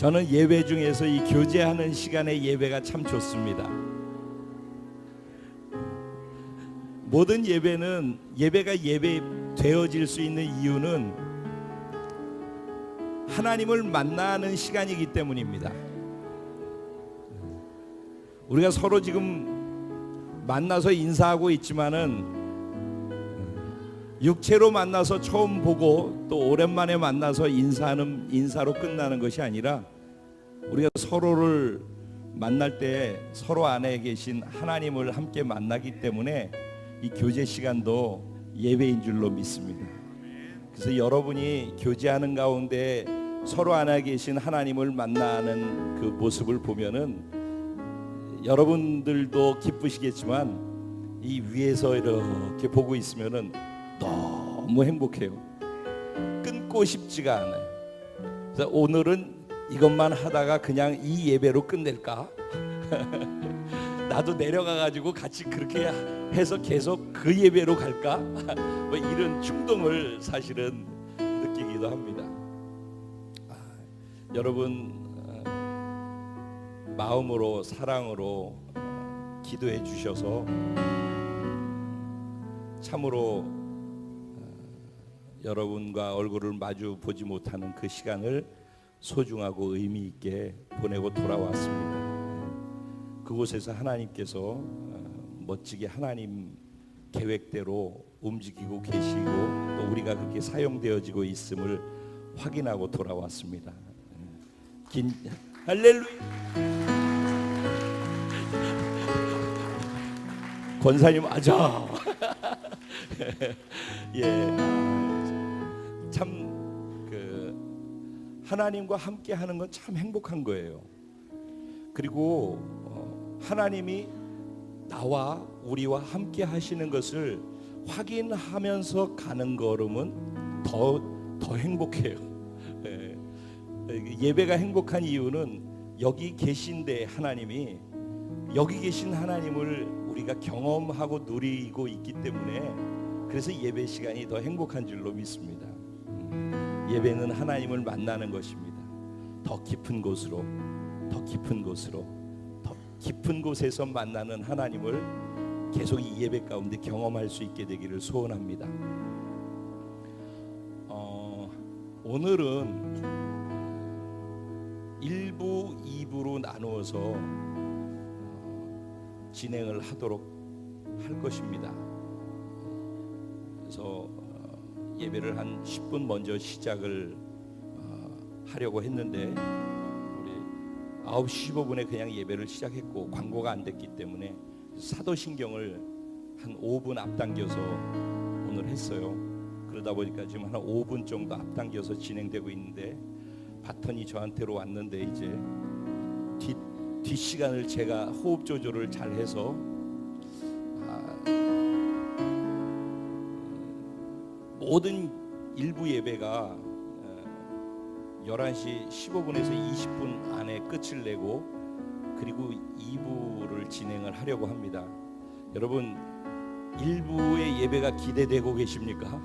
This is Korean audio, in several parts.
저는 예배 중에서 이 교제하는 시간의 예배가 참 좋습니다. 모든 예배는 예배가 예배 되어질 수 있는 이유는 하나님을 만나는 시간이기 때문입니다. 우리가 서로 지금 만나서 인사하고 있지만은 육체로 만나서 처음 보고 또 오랜만에 만나서 인사로 끝나는 것이 아니라 우리가 서로를 만날 때 서로 안에 계신 하나님을 함께 만나기 때문에 이 교제 시간도 예배인 줄로 믿습니다. 그래서 여러분이 교제하는 가운데 서로 안에 계신 하나님을 만나는 그 모습을 보면은 여러분들도 기쁘시겠지만 이 위에서 이렇게 보고 있으면은 너무 행복해요. 끊고 싶지가 않아요. 그래서 오늘은 이것만 하다가 그냥 이 예배로 끝낼까? 나도 내려가가지고 같이 그렇게 해서 계속 그 예배로 갈까? 뭐 이런 충동을 사실은 느끼기도 합니다. 여러분 마음으로 사랑으로 기도해 주셔서 참으로 여러분과 얼굴을 마주 보지 못하는 그 시간을 소중하고 의미 있게 보내고 돌아왔습니다. 그곳에서 하나님께서 멋지게 하나님 계획대로 움직이고 계시고 또 우리가 그렇게 사용되어지고 있음을 확인하고 돌아왔습니다. 할렐루야. 권사님 아자. 예, 참 하나님과 함께 하는 건 참 행복한 거예요. 그리고 하나님이 나와 우리와 함께 하시는 것을 확인하면서 가는 걸음은 더 행복해요. 예배가 행복한 이유는 여기 계신데 하나님이 여기 계신 하나님을 우리가 경험하고 누리고 있기 때문에 그래서 예배 시간이 더 행복한 줄로 믿습니다. 예배는 하나님을 만나는 것입니다. 더 깊은 곳으로 더 깊은 곳으로 더 깊은 곳에서 만나는 하나님을 계속 이 예배 가운데 경험할 수 있게 되기를 소원합니다. 오늘은 1부, 2부로 나누어서 진행을 하도록 할 것입니다. 그래서 예배를 한 10분 먼저 시작을 하려고 했는데 우리 9시 15분에 그냥 예배를 시작했고 광고가 안 됐기 때문에 사도신경을 한 5분 앞당겨서 오늘 했어요. 그러다 보니까 지금 한 5분 정도 앞당겨서 진행되고 있는데 바톤이 저한테로 왔는데 이제 뒷 시간을 제가 호흡 조절을 잘 해서 모든 일부 예배가 11시 15분에서 20분 안에 끝을 내고 그리고 2부를 진행을 하려고 합니다. 여러분 1부의 예배가 기대되고 계십니까?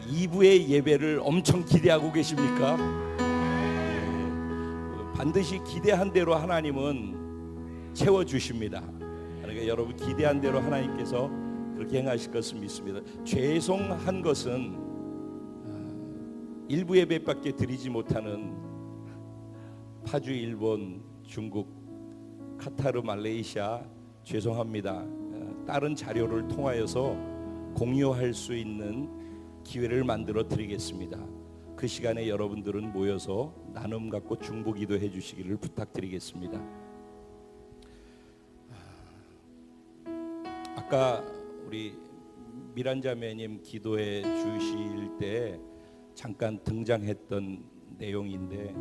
2부의 예배를 엄청 기대하고 계십니까? 반드시 기대한 대로 하나님은 채워주십니다. 그러니까 여러분 기대한 대로 하나님께서 그렇게 행하실 것을 믿습니다. 죄송한 것은 일부 예배밖에 드리지 못하는 파주, 일본, 중국, 카타르, 말레이시아 죄송합니다. 다른 자료를 통하여서 공유할 수 있는 기회를 만들어 드리겠습니다. 그 시간에 여러분들은 모여서 나눔 갖고 중보기도 해주시기를 부탁드리겠습니다. 아까 우리 미란자매님 기도해 주실 때 잠깐 등장했던 내용인데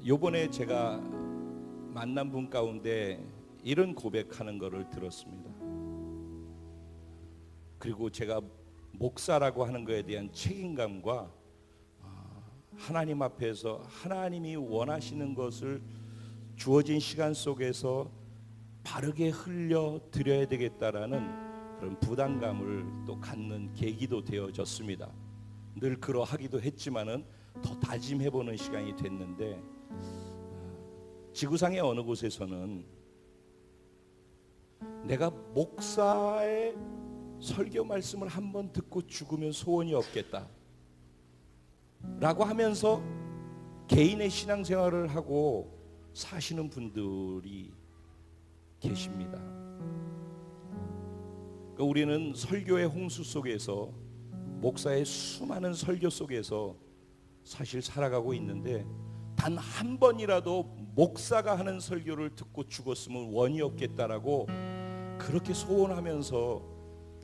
요번에 제가 만난 분 가운데 이런 고백하는 것을 들었습니다. 그리고 제가 목사라고 하는 것에 대한 책임감과 하나님 앞에서 하나님이 원하시는 것을 주어진 시간 속에서 바르게 흘려 드려야 되겠다라는 그런 부담감을 또 갖는 계기도 되어졌습니다. 늘 그러하기도 했지만은 더 다짐해보는 시간이 됐는데, 지구상의 어느 곳에서는 내가 목사의 설교 말씀을 한번 듣고 죽으면 소원이 없겠다 라고 하면서 개인의 신앙생활을 하고 사시는 분들이 계십니다. 그러니까 우리는 설교의 홍수 속에서, 목사의 수많은 설교 속에서 사실 살아가고 있는데, 단 한 번이라도 목사가 하는 설교를 듣고 죽었으면 원이 없겠다라고 그렇게 소원하면서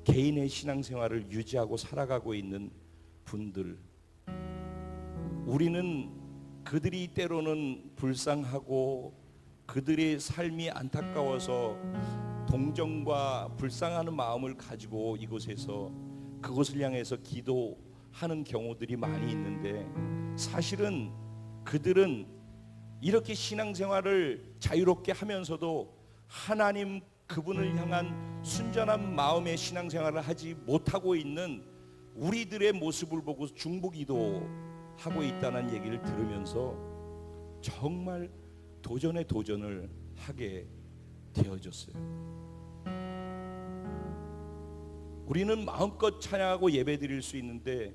개인의 신앙생활을 유지하고 살아가고 있는 분들, 우리는 그들이 때로는 불쌍하고 그들의 삶이 안타까워서 동정과 불쌍하는 마음을 가지고 이곳에서 그곳을 향해서 기도하는 경우들이 많이 있는데, 사실은 그들은 이렇게 신앙생활을 자유롭게 하면서도 하나님 그분을 향한 순전한 마음의 신앙생활을 하지 못하고 있는 우리들의 모습을 보고 중보기도하고 있다는 얘기를 들으면서 정말 도전에 도전을 하게 되어졌어요. 우리는 마음껏 찬양하고 예배드릴 수 있는데,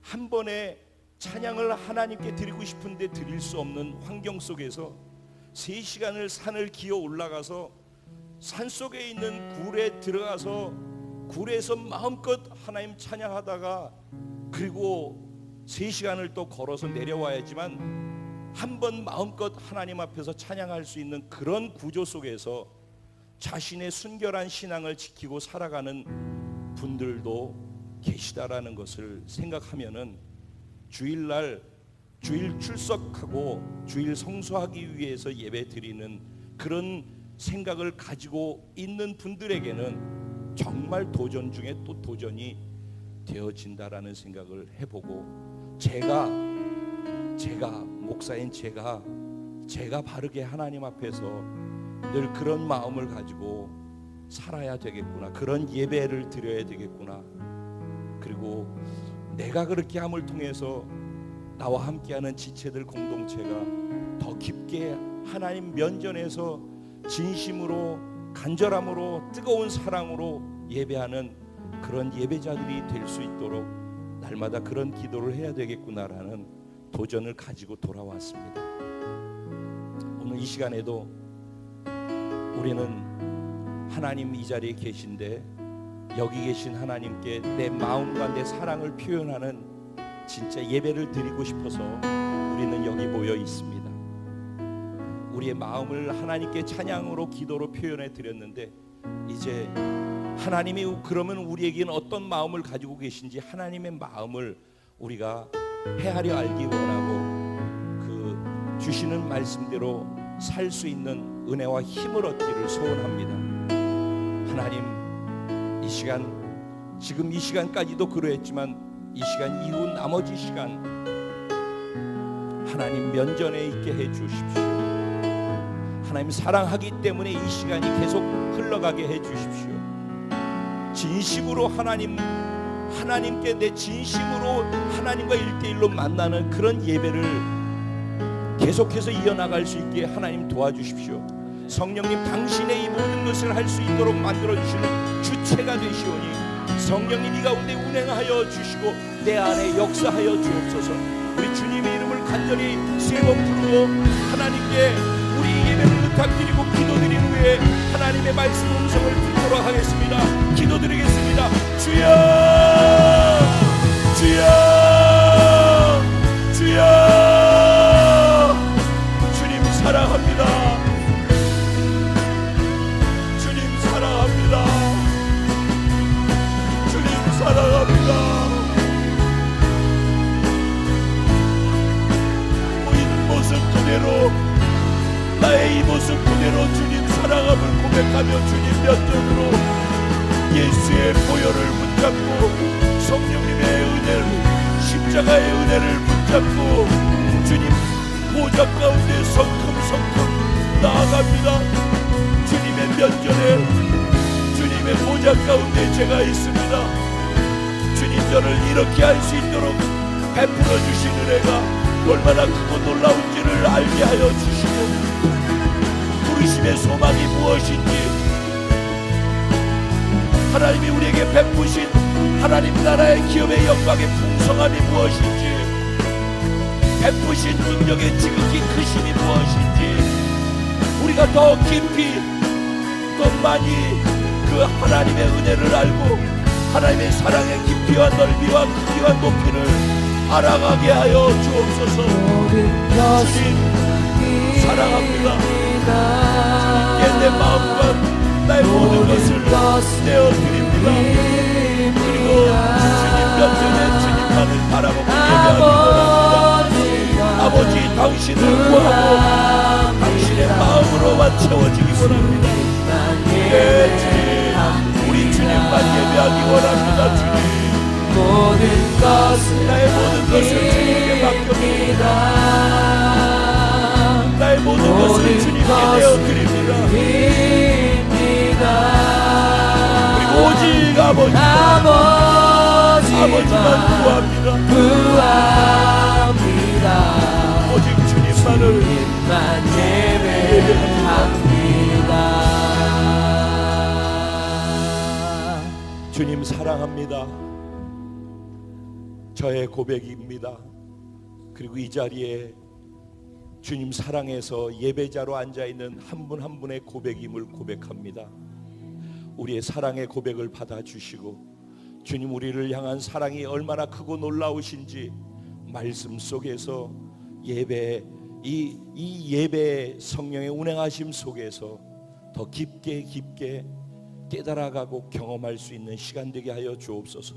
한 번에 찬양을 하나님께 드리고 싶은데 드릴 수 없는 환경 속에서 3시간을 산을 기어 올라가서 산속에 있는 굴에 들어가서 굴에서 마음껏 하나님 찬양하다가, 그리고 3시간을 또 걸어서 내려와야지만 한 번 마음껏 하나님 앞에서 찬양할 수 있는 그런 구조 속에서 자신의 순결한 신앙을 지키고 살아가는 분들도 계시다라는 것을 생각하면은, 주일날 주일 출석하고 주일 성수하기 위해서 예배 드리는 그런 생각을 가지고 있는 분들에게는 정말 도전 중에 또 도전이 되어진다라는 생각을 해보고, 제가 목사인 제가 바르게 하나님 앞에서 늘 그런 마음을 가지고 살아야 되겠구나, 그런 예배를 드려야 되겠구나, 그리고 내가 그렇게 함을 통해서 나와 함께하는 지체들 공동체가 더 깊게 하나님 면전에서 진심으로, 간절함으로, 뜨거운 사랑으로 예배하는 그런 예배자들이 될 수 있도록 날마다 그런 기도를 해야 되겠구나라는 도전을 가지고 돌아왔습니다. 오늘 이 시간에도 우리는 하나님 이 자리에 계신데, 여기 계신 하나님께 내 마음과 내 사랑을 표현하는 진짜 예배를 드리고 싶어서 우리는 여기 모여 있습니다. 우리의 마음을 하나님께 찬양으로, 기도로 표현해 드렸는데, 이제 하나님이 그러면 우리에게는 어떤 마음을 가지고 계신지 하나님의 마음을 우리가 헤아려 알기 원하고, 그 주시는 말씀대로 살 수 있는 은혜와 힘을 얻기를 소원합니다. 하나님, 이 시간, 지금 이 시간까지도 그러했지만 이 시간 이후 나머지 시간 하나님 면전에 있게 해 주십시오. 하나님 사랑하기 때문에 이 시간이 계속 흘러가게 해 주십시오. 진심으로 하나님께 내 진심으로 하나님과 1대1로 만나는 그런 예배를 계속해서 이어나갈 수 있게 하나님 도와주십시오. 성령님, 당신의 이 모든 것을 할 수 있도록 만들어주시는 주체가 되시오니 성령님 이 가운데 운행하여 주시고 내 안에 역사하여 주옵소서. 우리 주님의 이름을 간절히 3번 부르고 하나님께 우리 예배를 부탁드리고 기도드린 후에 하나님의 말씀 음성을 듣도록 하겠습니다. 기도드리겠습니다. 주여, 주여, 주여. 주님 사랑합니다. 주님 사랑합니다. 주님 사랑합니다. 보이는 모습 그대로, 나의 이 모습 그대로 주님 사랑함을 고백하며 주님 면전으로 예수의 보혈을 붙잡고 성령님의 은혜를, 십자가의 은혜를 붙잡고 주님 보좌 가운데 성큼성큼 나아갑니다. 주님의 면전에, 주님의 보좌 가운데 제가 있습니다. 주님, 저를 이렇게 할 수 있도록 베풀어 주신 은혜가 얼마나 크고 놀라운지를 알게 하여 주시고, 부르심의 소망이 무엇인지, 하나님이 우리에게 베푸신 하나님 나라의 기업의 영광의 풍성함이 무엇인지, 베푸신 능력의 지극히 크심이 무엇인지, 우리가 더 깊이 더 많이 그 하나님의 은혜를 알고 하나님의 사랑의 깊이와 넓이와 크기와 높이를 알아가게 하여 주옵소서. 주님 사랑합니다. 주님께 내 마음과 나의 모든 것을 내어드립니다. 그리고 주님 몇 전에 주님만을 바라보고 예배하기 원합니다. 아버지 당신을 구하고 당신의 마음으로만 채워지기 원합니다. 네 주님, 우리 주님만 예배하기 원합니다. 주님, 나의 모든 것을 주님께 맡겨드립니다. 나의 모든 것을 주님께 내어드립니다. 그리고 오직 아버지만 구합니다. 오직 주님만을 예배합니다. 주님 사랑합니다. 저의 고백입니다. 그리고 이 자리에 주님 사랑해서 예배자로 앉아있는 한 분 한 분의 고백임을 고백합니다. 우리의 사랑의 고백을 받아주시고, 주님 우리를 향한 사랑이 얼마나 크고 놀라우신지 말씀 속에서 예배, 이 예배 성령의 운행하심 속에서 더 깊게 깨달아가고 경험할 수 있는 시간 되게 하여 주옵소서.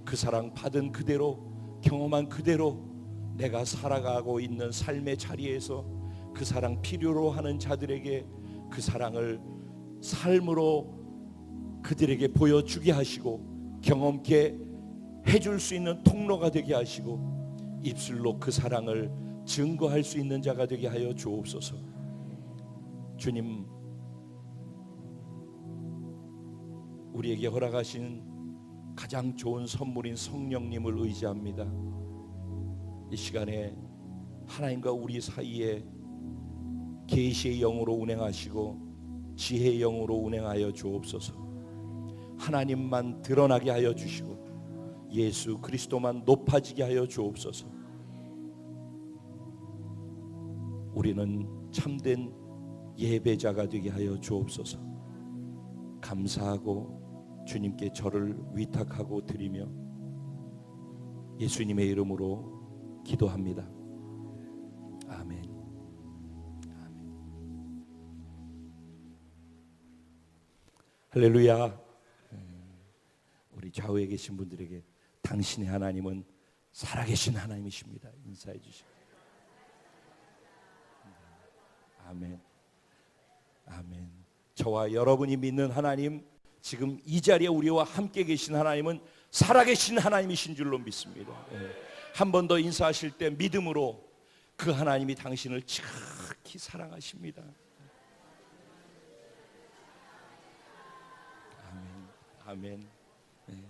그 사랑 받은 그대로, 경험한 그대로 내가 살아가고 있는 삶의 자리에서 그 사랑 필요로 하는 자들에게 그 사랑을 삶으로 그들에게 보여주게 하시고, 경험케 해줄 수 있는 통로가 되게 하시고, 입술로 그 사랑을 증거할 수 있는 자가 되게 하여 주옵소서. 주님, 우리에게 허락하신 가장 좋은 선물인 성령님을 의지합니다. 이 시간에 하나님과 우리 사이에 계시의 영으로 운행하시고 지혜의 영으로 운행하여 주옵소서. 하나님만 드러나게 하여 주시고 예수 그리스도만 높아지게 하여 주옵소서. 우리는 참된 예배자가 되게 하여 주옵소서. 감사하고 주님께 저를 위탁하고 드리며 예수님의 이름으로 기도합니다. 아멘. 아멘. 할렐루야. 우리 좌우에 계신 분들에게 당신의 하나님은 살아계신 하나님이십니다. 인사해 주시고. 아멘. 아멘. 저와 여러분이 믿는 하나님, 지금 이 자리에 우리와 함께 계신 하나님은 살아계신 하나님이신 줄로 믿습니다. 한 번 더 인사하실 때 믿음으로 그 하나님이 당신을 지극히 사랑하십니다. 아멘. 아멘.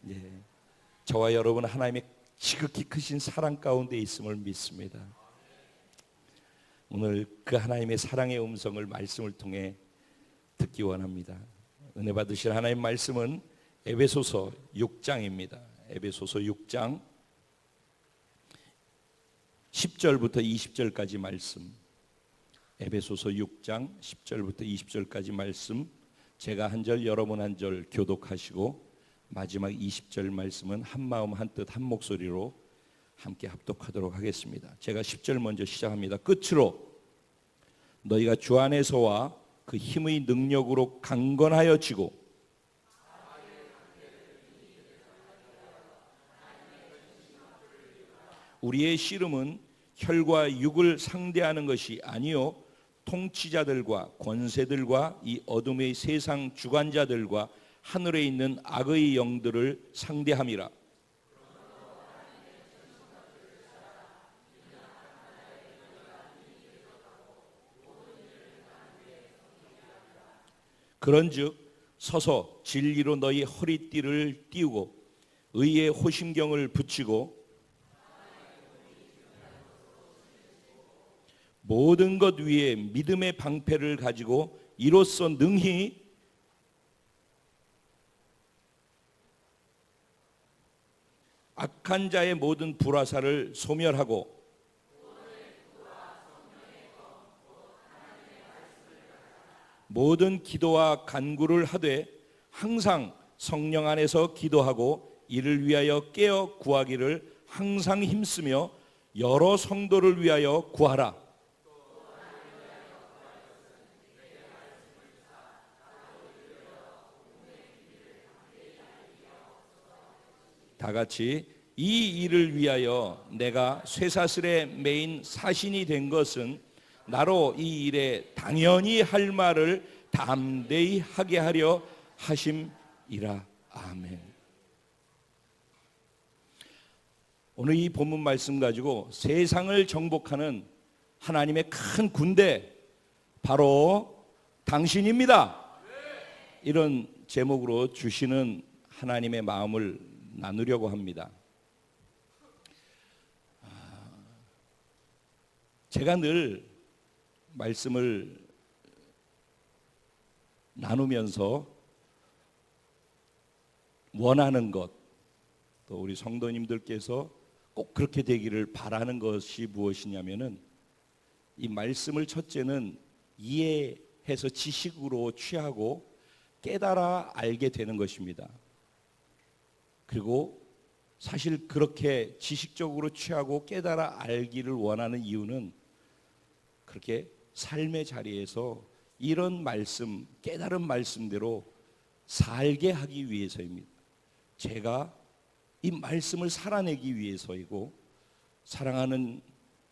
예. 저와 여러분 하나님의 지극히 크신 사랑 가운데 있음을 믿습니다. 오늘 그 하나님의 사랑의 음성을 말씀을 통해 듣기 원합니다. 은혜 받으실 하나님 말씀은 에베소서 6장입니다. 에베소서 6장 10절부터 20절까지 말씀. 에베소서 6장 10절부터 20절까지 말씀. 제가 한 절 여러분 한 절 교독하시고 마지막 20절 말씀은 한 마음 한 뜻 한 목소리로 함께 합독하도록 하겠습니다. 제가 10절 먼저 시작합니다. 끝으로 너희가 주 안에서와 그 힘의 능력으로 강건하여 지고 우리의 씨름은 혈과 육을 상대하는 것이 아니요 통치자들과 권세들과 이 어둠의 세상 주관자들과 하늘에 있는 악의 영들을 상대함이라. 그런즉 서서 진리로 너희 허리띠를 띠우고 의의 호심경을 붙이고 모든 것 위에 믿음의 방패를 가지고 이로써 능히 악한 자의 모든 불화살을 소멸하고 모든 기도와 간구를 하되 항상 성령 안에서 기도하고 이를 위하여 깨어 구하기를 항상 힘쓰며 여러 성도를 위하여 구하라. 다 같이 이 일을 위하여 내가 쇠사슬에 매인 사신이 된 것은 나로 이 일에 당연히 할 말을 담대히 하게 하려 하심이라. 아멘. 오늘 이 본문 말씀 가지고 세상을 정복하는 하나님의 큰 군대, 바로 당신입니다. 이런 제목으로 주시는 하나님의 마음을 나누려고 합니다. 제가 늘 말씀을 나누면서 원하는 것, 또 우리 성도님들께서 꼭 그렇게 되기를 바라는 것이 무엇이냐면은, 이 말씀을 첫째는 이해해서 지식으로 취하고 깨달아 알게 되는 것입니다. 그리고 사실 그렇게 지식적으로 취하고 깨달아 알기를 원하는 이유는 그렇게 삶의 자리에서 이런 말씀, 깨달은 말씀대로 살게 하기 위해서입니다. 제가 이 말씀을 살아내기 위해서이고, 사랑하는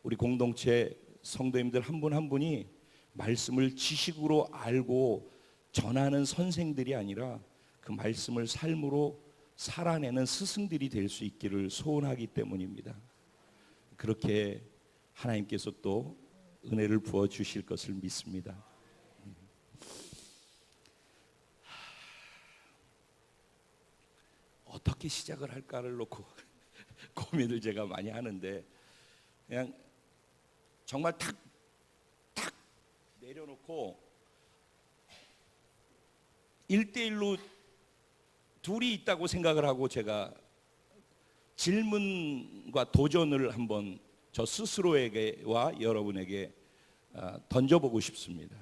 우리 공동체 성도님들 한 분 한 분이 말씀을 지식으로 알고 전하는 선생들이 아니라 그 말씀을 삶으로 살아내는 스승들이 될 수 있기를 소원하기 때문입니다. 그렇게 하나님께서 또 은혜를 부어 주실 것을 믿습니다. 어떻게 시작을 할까를 놓고 고민을 제가 많이 하는데, 그냥 정말 탁 내려놓고 1대1로 둘이 있다고 생각을 하고 제가 질문과 도전을 한번 저 스스로에게와 여러분에게 던져보고 싶습니다.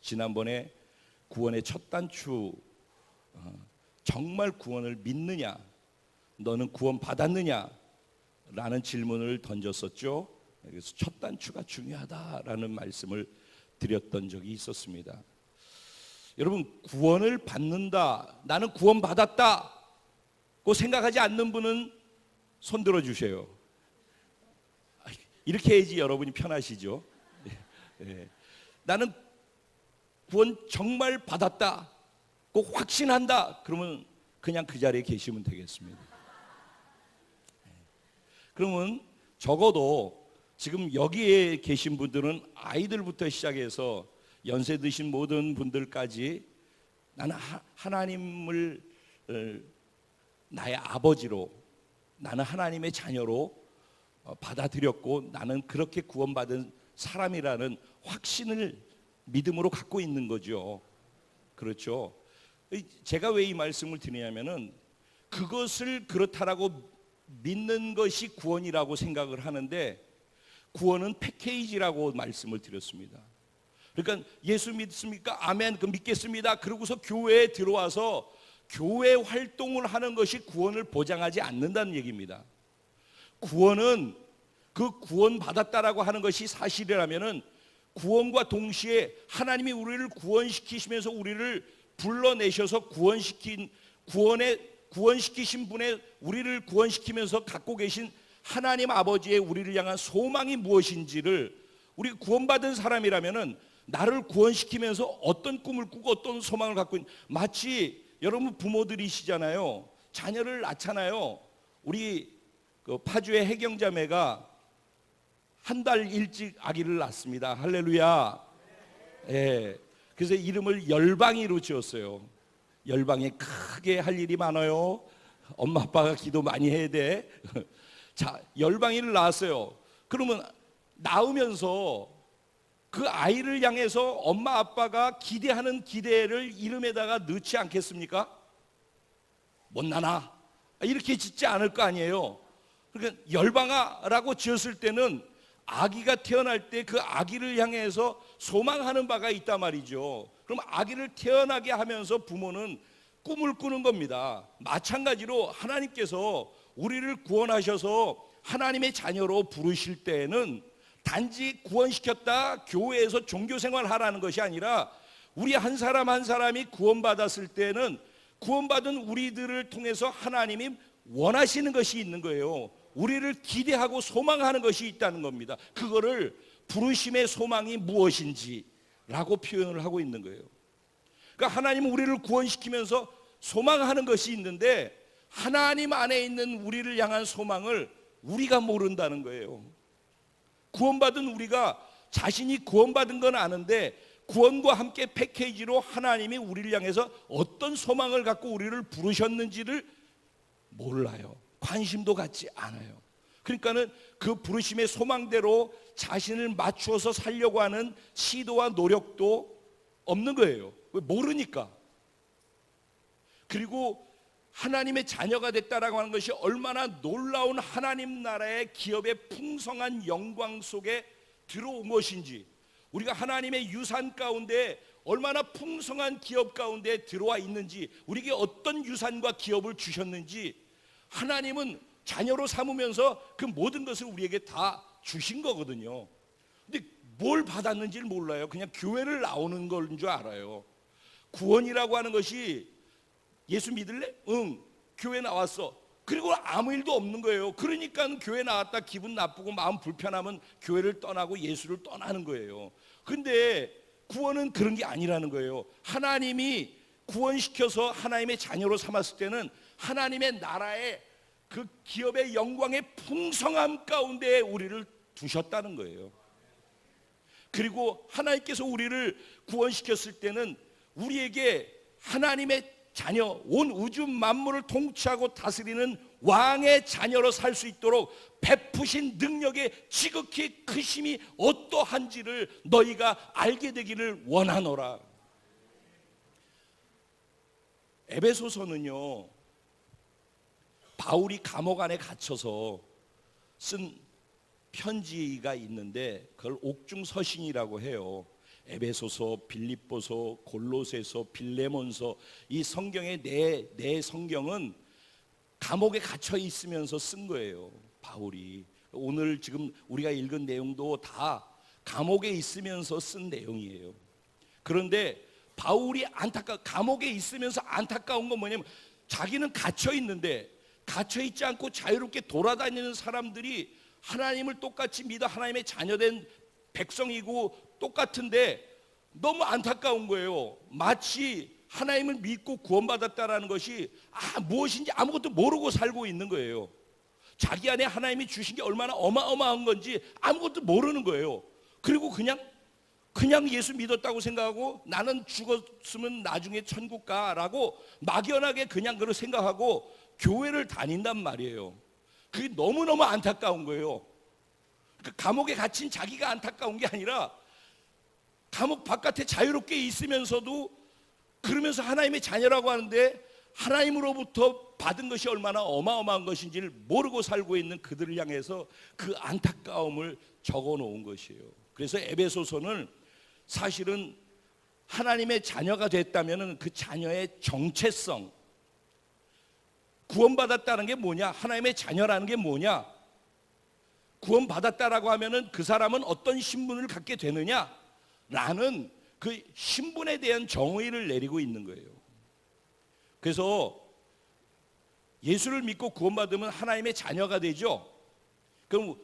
지난번에 구원의 첫 단추, 정말 구원을 믿느냐, 너는 구원 받았느냐 라는 질문을 던졌었죠. 그래서 첫 단추가 중요하다라는 말씀을 드렸던 적이 있었습니다. 여러분, 구원을 받는다, 나는 구원 받았다고 생각하지 않는 분은 손 들어 주세요. 이렇게 해야지 여러분이 편하시죠. 네. 나는 구원 정말 받았다, 꼭 확신한다, 그러면 그냥 그 자리에 계시면 되겠습니다. 그러면 적어도 지금 여기에 계신 분들은 아이들부터 시작해서 연세 드신 모든 분들까지 나는 하나님을 나의 아버지로, 나는 하나님의 자녀로 받아들였고 나는 그렇게 구원받은 사람이라는 확신을 믿음으로 갖고 있는 거죠. 그렇죠. 제가 왜 이 말씀을 드리냐면은, 그것을 그렇다라고 믿는 것이 구원이라고 생각을 하는데, 구원은 패키지라고 말씀을 드렸습니다. 그러니까 예수 믿습니까? 아멘, 그 믿겠습니다. 그러고서 교회에 들어와서 교회 활동을 하는 것이 구원을 보장하지 않는다는 얘기입니다. 구원은 그 구원 받았다라고 하는 것이 사실이라면은, 구원과 동시에 하나님이 우리를 구원시키시면서 우리를 불러내셔서 구원시키신 분의 우리를 구원시키면서 갖고 계신 하나님 아버지의 우리를 향한 소망이 무엇인지를, 우리 구원받은 사람이라면은 나를 구원시키면서 어떤 꿈을 꾸고 어떤 소망을 갖고 있는, 마치 여러분 부모들이시잖아요. 자녀를 낳잖아요. 우리 그 파주의 해경자매가 한 달 일찍 아기를 낳습니다. 할렐루야. 예. 그래서 이름을 열방이로 지었어요. 열방이 크게 할 일이 많아요. 엄마 아빠가 기도 많이 해야 돼. 자, 열방이를 낳았어요. 그러면 낳으면서 그 아이를 향해서 엄마 아빠가 기대하는 기대를 이름에다가 넣지 않겠습니까? 못나나 이렇게 짓지 않을 거 아니에요. 그러니까 열방아라고 지었을 때는 아기가 태어날 때 그 아기를 향해서 소망하는 바가 있단 말이죠. 그럼 아기를 태어나게 하면서 부모는 꿈을 꾸는 겁니다. 마찬가지로 하나님께서 우리를 구원하셔서 하나님의 자녀로 부르실 때에는 단지 구원시켰다 교회에서 종교생활 하라는 것이 아니라 우리 한 사람 한 사람이 구원받았을 때는 구원받은 우리들을 통해서 하나님이 원하시는 것이 있는 거예요. 우리를 기대하고 소망하는 것이 있다는 겁니다. 그거를 부르심의 소망이 무엇인지라고 표현을 하고 있는 거예요. 그러니까 하나님은 우리를 구원시키면서 소망하는 것이 있는데 하나님 안에 있는 우리를 향한 소망을 우리가 모른다는 거예요. 구원받은 우리가 자신이 구원받은 건 아는데 구원과 함께 패키지로 하나님이 우리를 향해서 어떤 소망을 갖고 우리를 부르셨는지를 몰라요. 관심도 갖지 않아요. 그러니까는 그 부르심의 소망대로 자신을 맞추어서 살려고 하는 시도와 노력도 없는 거예요. 왜? 모르니까. 그리고 하나님의 자녀가 됐다라고 하는 것이 얼마나 놀라운 하나님 나라의 기업의 풍성한 영광 속에 들어온 것인지, 우리가 하나님의 유산 가운데 얼마나 풍성한 기업 가운데 들어와 있는지, 우리에게 어떤 유산과 기업을 주셨는지 하나님은 자녀로 삼으면서 그 모든 것을 우리에게 다 주신 거거든요. 근데 뭘 받았는지를 몰라요. 그냥 교회를 나오는 걸 줄 알아요. 구원이라고 하는 것이 예수 믿을래? 응, 교회 나왔어. 그리고 아무 일도 없는 거예요. 그러니까 교회 나왔다 기분 나쁘고 마음 불편하면 교회를 떠나고 예수를 떠나는 거예요. 근데 구원은 그런 게 아니라는 거예요. 하나님이 구원시켜서 하나님의 자녀로 삼았을 때는 하나님의 나라의 그 기업의 영광의 풍성함 가운데 우리를 두셨다는 거예요. 그리고 하나님께서 우리를 구원시켰을 때는 우리에게 하나님의 자녀, 온 우주 만물을 통치하고 다스리는 왕의 자녀로 살 수 있도록 베푸신 능력의 지극히 크심이 어떠한지를 너희가 알게 되기를 원하노라. 에베소서는요, 바울이 감옥 안에 갇혀서 쓴 편지가 있는데 그걸 옥중서신이라고 해요. 에베소서, 빌립보서, 골로새서, 빌레몬서, 이 성경의 네 성경은 감옥에 갇혀 있으면서 쓴 거예요. 바울이 오늘 지금 우리가 읽은 내용도 다 감옥에 있으면서 쓴 내용이에요. 그런데 바울이 감옥에 있으면서 안타까운 건 뭐냐면 자기는 갇혀 있는데 갇혀 있지 않고 자유롭게 돌아다니는 사람들이 하나님을 똑같이 믿어 하나님의 자녀된 백성이고 똑같은데 너무 안타까운 거예요. 마치 하나님을 믿고 구원받았다라는 것이 무엇인지 아무것도 모르고 살고 있는 거예요. 자기 안에 하나님이 주신 게 얼마나 어마어마한 건지 아무것도 모르는 거예요. 그리고 그냥 예수 믿었다고 생각하고 나는 죽었으면 나중에 천국 가라고 막연하게 그냥 그렇게 생각하고 교회를 다닌단 말이에요. 그게 너무너무 안타까운 거예요. 감옥에 갇힌 자기가 안타까운 게 아니라 감옥 바깥에 자유롭게 있으면서도 그러면서 하나님의 자녀라고 하는데 하나님으로부터 받은 것이 얼마나 어마어마한 것인지를 모르고 살고 있는 그들을 향해서 그 안타까움을 적어 놓은 것이에요. 그래서 에베소서는 사실은 하나님의 자녀가 됐다면 그 자녀의 정체성, 구원받았다는 게 뭐냐, 하나님의 자녀라는 게 뭐냐, 구원받았다라고 하면은 그 사람은 어떤 신분을 갖게 되느냐라는 그 신분에 대한 정의를 내리고 있는 거예요. 그래서 예수를 믿고 구원받으면 하나님의 자녀가 되죠. 그럼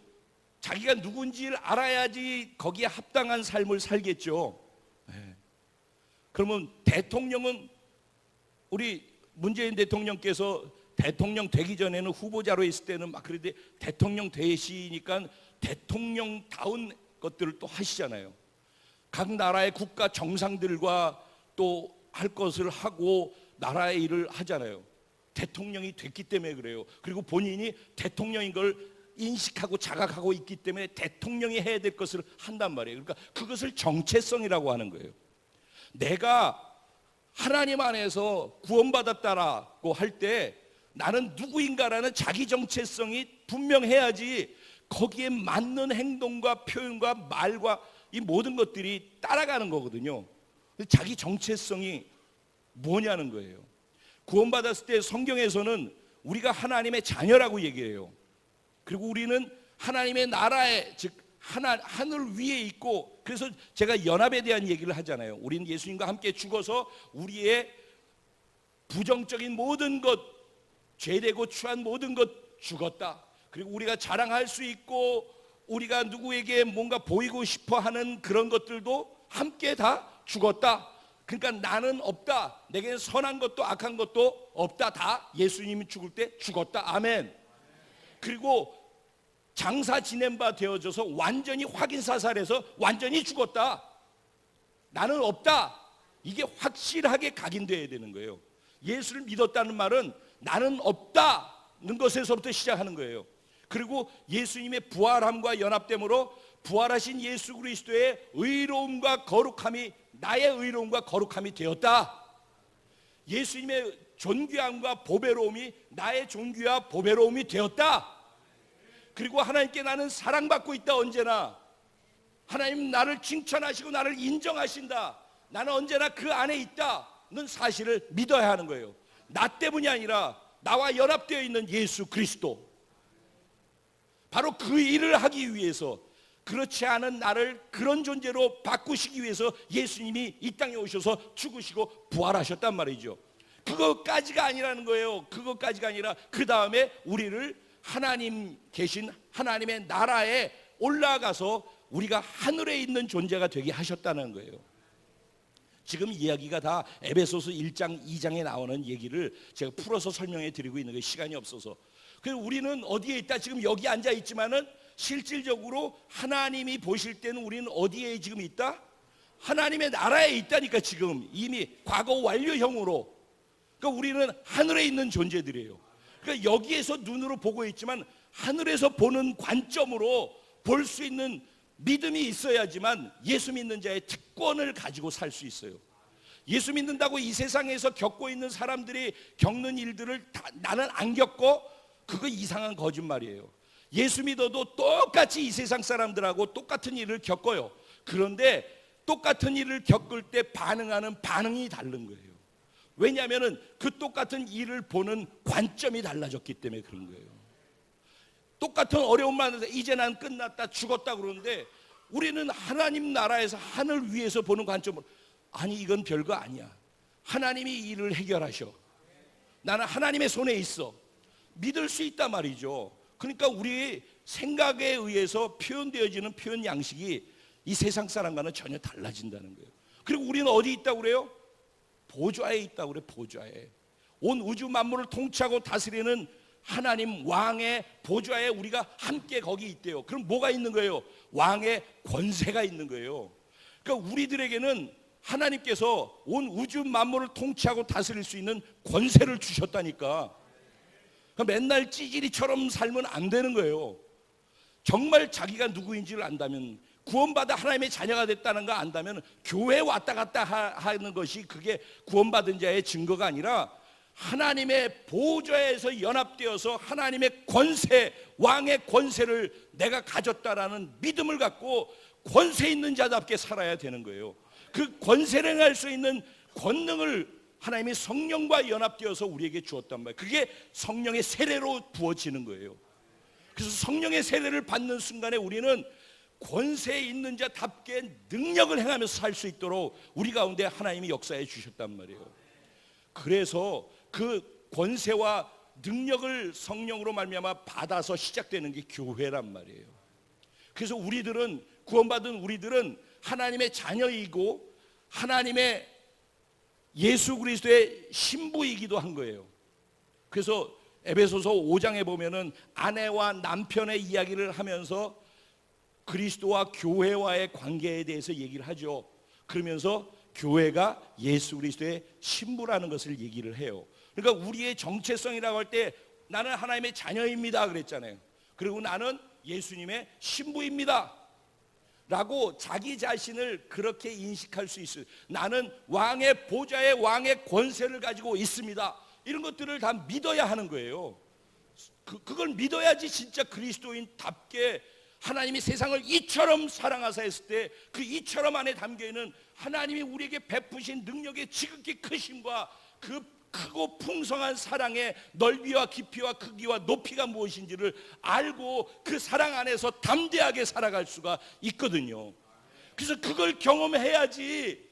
자기가 누군지를 알아야지 거기에 합당한 삶을 살겠죠. 그러면 대통령은 우리 문재인 대통령께서 대통령 되기 전에는 후보자로 있을 때는 막 그런데 대통령 되시니까 대통령다운 것들을 또 하시잖아요. 각 나라의 국가 정상들과 또 할 것을 하고 나라의 일을 하잖아요. 대통령이 됐기 때문에 그래요. 그리고 본인이 대통령인 걸 인식하고 자각하고 있기 때문에 대통령이 해야 될 것을 한단 말이에요. 그러니까 그것을 정체성이라고 하는 거예요. 내가 하나님 안에서 구원받았다라고 할 때 나는 누구인가라는 자기 정체성이 분명해야지 거기에 맞는 행동과 표현과 말과 이 모든 것들이 따라가는 거거든요. 자기 정체성이 뭐냐는 거예요. 구원받았을 때 성경에서는 우리가 하나님의 자녀라고 얘기해요. 그리고 우리는 하나님의 나라에, 즉 하늘 위에 있고, 그래서 제가 연합에 대한 얘기를 하잖아요. 우리는 예수님과 함께 죽어서 우리의 부정적인 모든 것, 죄되고 추한 모든 것 죽었다. 그리고 우리가 자랑할 수 있고 우리가 누구에게 뭔가 보이고 싶어 하는 그런 것들도 함께 다 죽었다. 그러니까 나는 없다. 내게는 선한 것도 악한 것도 없다. 다 예수님이 죽을 때 죽었다. 아멘. 그리고 장사 지낸 바 되어져서 완전히 확인사살해서 완전히 죽었다. 나는 없다. 이게 확실하게 각인되어야 되는 거예요. 예수를 믿었다는 말은 나는 없다는 것에서부터 시작하는 거예요. 그리고 예수님의 부활함과 연합됨으로 부활하신 예수 그리스도의 의로움과 거룩함이 나의 의로움과 거룩함이 되었다. 예수님의 존귀함과 보배로움이 나의 존귀와 보배로움이 되었다. 그리고 하나님께 나는 사랑받고 있다. 언제나 하나님 나를 칭찬하시고 나를 인정하신다. 나는 언제나 그 안에 있다는 사실을 믿어야 하는 거예요. 나 때문이 아니라 나와 연합되어 있는 예수 그리스도, 바로 그 일을 하기 위해서, 그렇지 않은 나를 그런 존재로 바꾸시기 위해서 예수님이 이 땅에 오셔서 죽으시고 부활하셨단 말이죠. 그것까지가 아니라는 거예요. 그것까지가 아니라 그 다음에 우리를 하나님 계신 하나님의 나라에 올라가서 우리가 하늘에 있는 존재가 되게 하셨다는 거예요. 지금 이야기가 다 에베소서 1장 2장에 나오는 얘기를 제가 풀어서 설명해 드리고 있는 게 시간이 없어서. 그래서 우리는 어디에 있다? 지금 여기 앉아 있지만은 실질적으로 하나님이 보실 때는 우리는 어디에 지금 있다? 하나님의 나라에 있다니까. 지금 이미 과거 완료형으로. 그러니까 우리는 하늘에 있는 존재들이에요. 그러니까 여기에서 눈으로 보고 있지만 하늘에서 보는 관점으로 볼 수 있는 믿음이 있어야지만 예수 믿는 자의 특권을 가지고 살 수 있어요. 예수 믿는다고 이 세상에서 겪고 있는 사람들이 겪는 일들을 다 나는 안 겪고, 그거 이상한 거짓말이에요. 예수 믿어도 똑같이 이 세상 사람들하고 똑같은 일을 겪어요. 그런데 똑같은 일을 겪을 때 반응하는 반응이 다른 거예요. 왜냐하면 그 똑같은 일을 보는 관점이 달라졌기 때문에 그런 거예요. 똑같은 어려움 만나서 이제 난 끝났다, 죽었다 그러는데 우리는 하나님 나라에서 하늘 위에서 보는 관점으로, 아니 이건 별거 아니야. 하나님이 이 일을 해결하셔. 나는 하나님의 손에 있어. 믿을 수 있단 말이죠. 그러니까 우리 생각에 의해서 표현되어지는 표현 양식이 이 세상 사람과는 전혀 달라진다는 거예요. 그리고 우리는 어디 있다고 그래요? 보좌에 있다고 그래요. 보좌에. 온 우주 만물을 통치하고 다스리는 하나님 왕의 보좌에 우리가 함께 거기 있대요. 그럼 뭐가 있는 거예요? 왕의 권세가 있는 거예요. 그러니까 우리들에게는 하나님께서 온 우주 만물을 통치하고 다스릴 수 있는 권세를 주셨다니까. 그러니까 맨날 찌질이처럼 살면 안 되는 거예요. 정말 자기가 누구인지를 안다면, 구원받아 하나님의 자녀가 됐다는 거 안다면, 교회 왔다 갔다 하는 것이 그게 구원받은 자의 증거가 아니라 하나님의 보좌에서 연합되어서 하나님의 권세, 왕의 권세를 내가 가졌다라는 믿음을 갖고 권세 있는 자답게 살아야 되는 거예요. 그 권세를 행할 수 있는 권능을 하나님이 성령과 연합되어서 우리에게 주었단 말이에요. 그게 성령의 세례로 부어지는 거예요. 그래서 성령의 세례를 받는 순간에 우리는 권세 있는 자답게 능력을 행하면서 살 수 있도록 우리 가운데 하나님이 역사해 주셨단 말이에요. 그래서 그 권세와 능력을 성령으로 말미암아 받아서 시작되는 게 교회란 말이에요. 그래서 우리들은, 구원받은 우리들은 하나님의 자녀이고 하나님의 예수 그리스도의 신부이기도 한 거예요. 그래서 에베소서 5장에 보면은 아내와 남편의 이야기를 하면서 그리스도와 교회와의 관계에 대해서 얘기를 하죠. 그러면서 교회가 예수 그리스도의 신부라는 것을 얘기를 해요. 그러니까 우리의 정체성이라고 할 때 나는 하나님의 자녀입니다 그랬잖아요. 그리고 나는 예수님의 신부입니다 라고 자기 자신을 그렇게 인식할 수 있어요. 나는 왕의 보좌에 왕의 권세를 가지고 있습니다. 이런 것들을 다 믿어야 하는 거예요. 그걸 믿어야지 진짜 그리스도인답게 하나님이 세상을 이처럼 사랑하사 했을 때 그 이처럼 안에 담겨있는 하나님이 우리에게 베푸신 능력의 지극히 크심과 그 크고 풍성한 사랑의 넓이와 깊이와 크기와 높이가 무엇인지를 알고 그 사랑 안에서 담대하게 살아갈 수가 있거든요. 그래서 그걸 경험해야지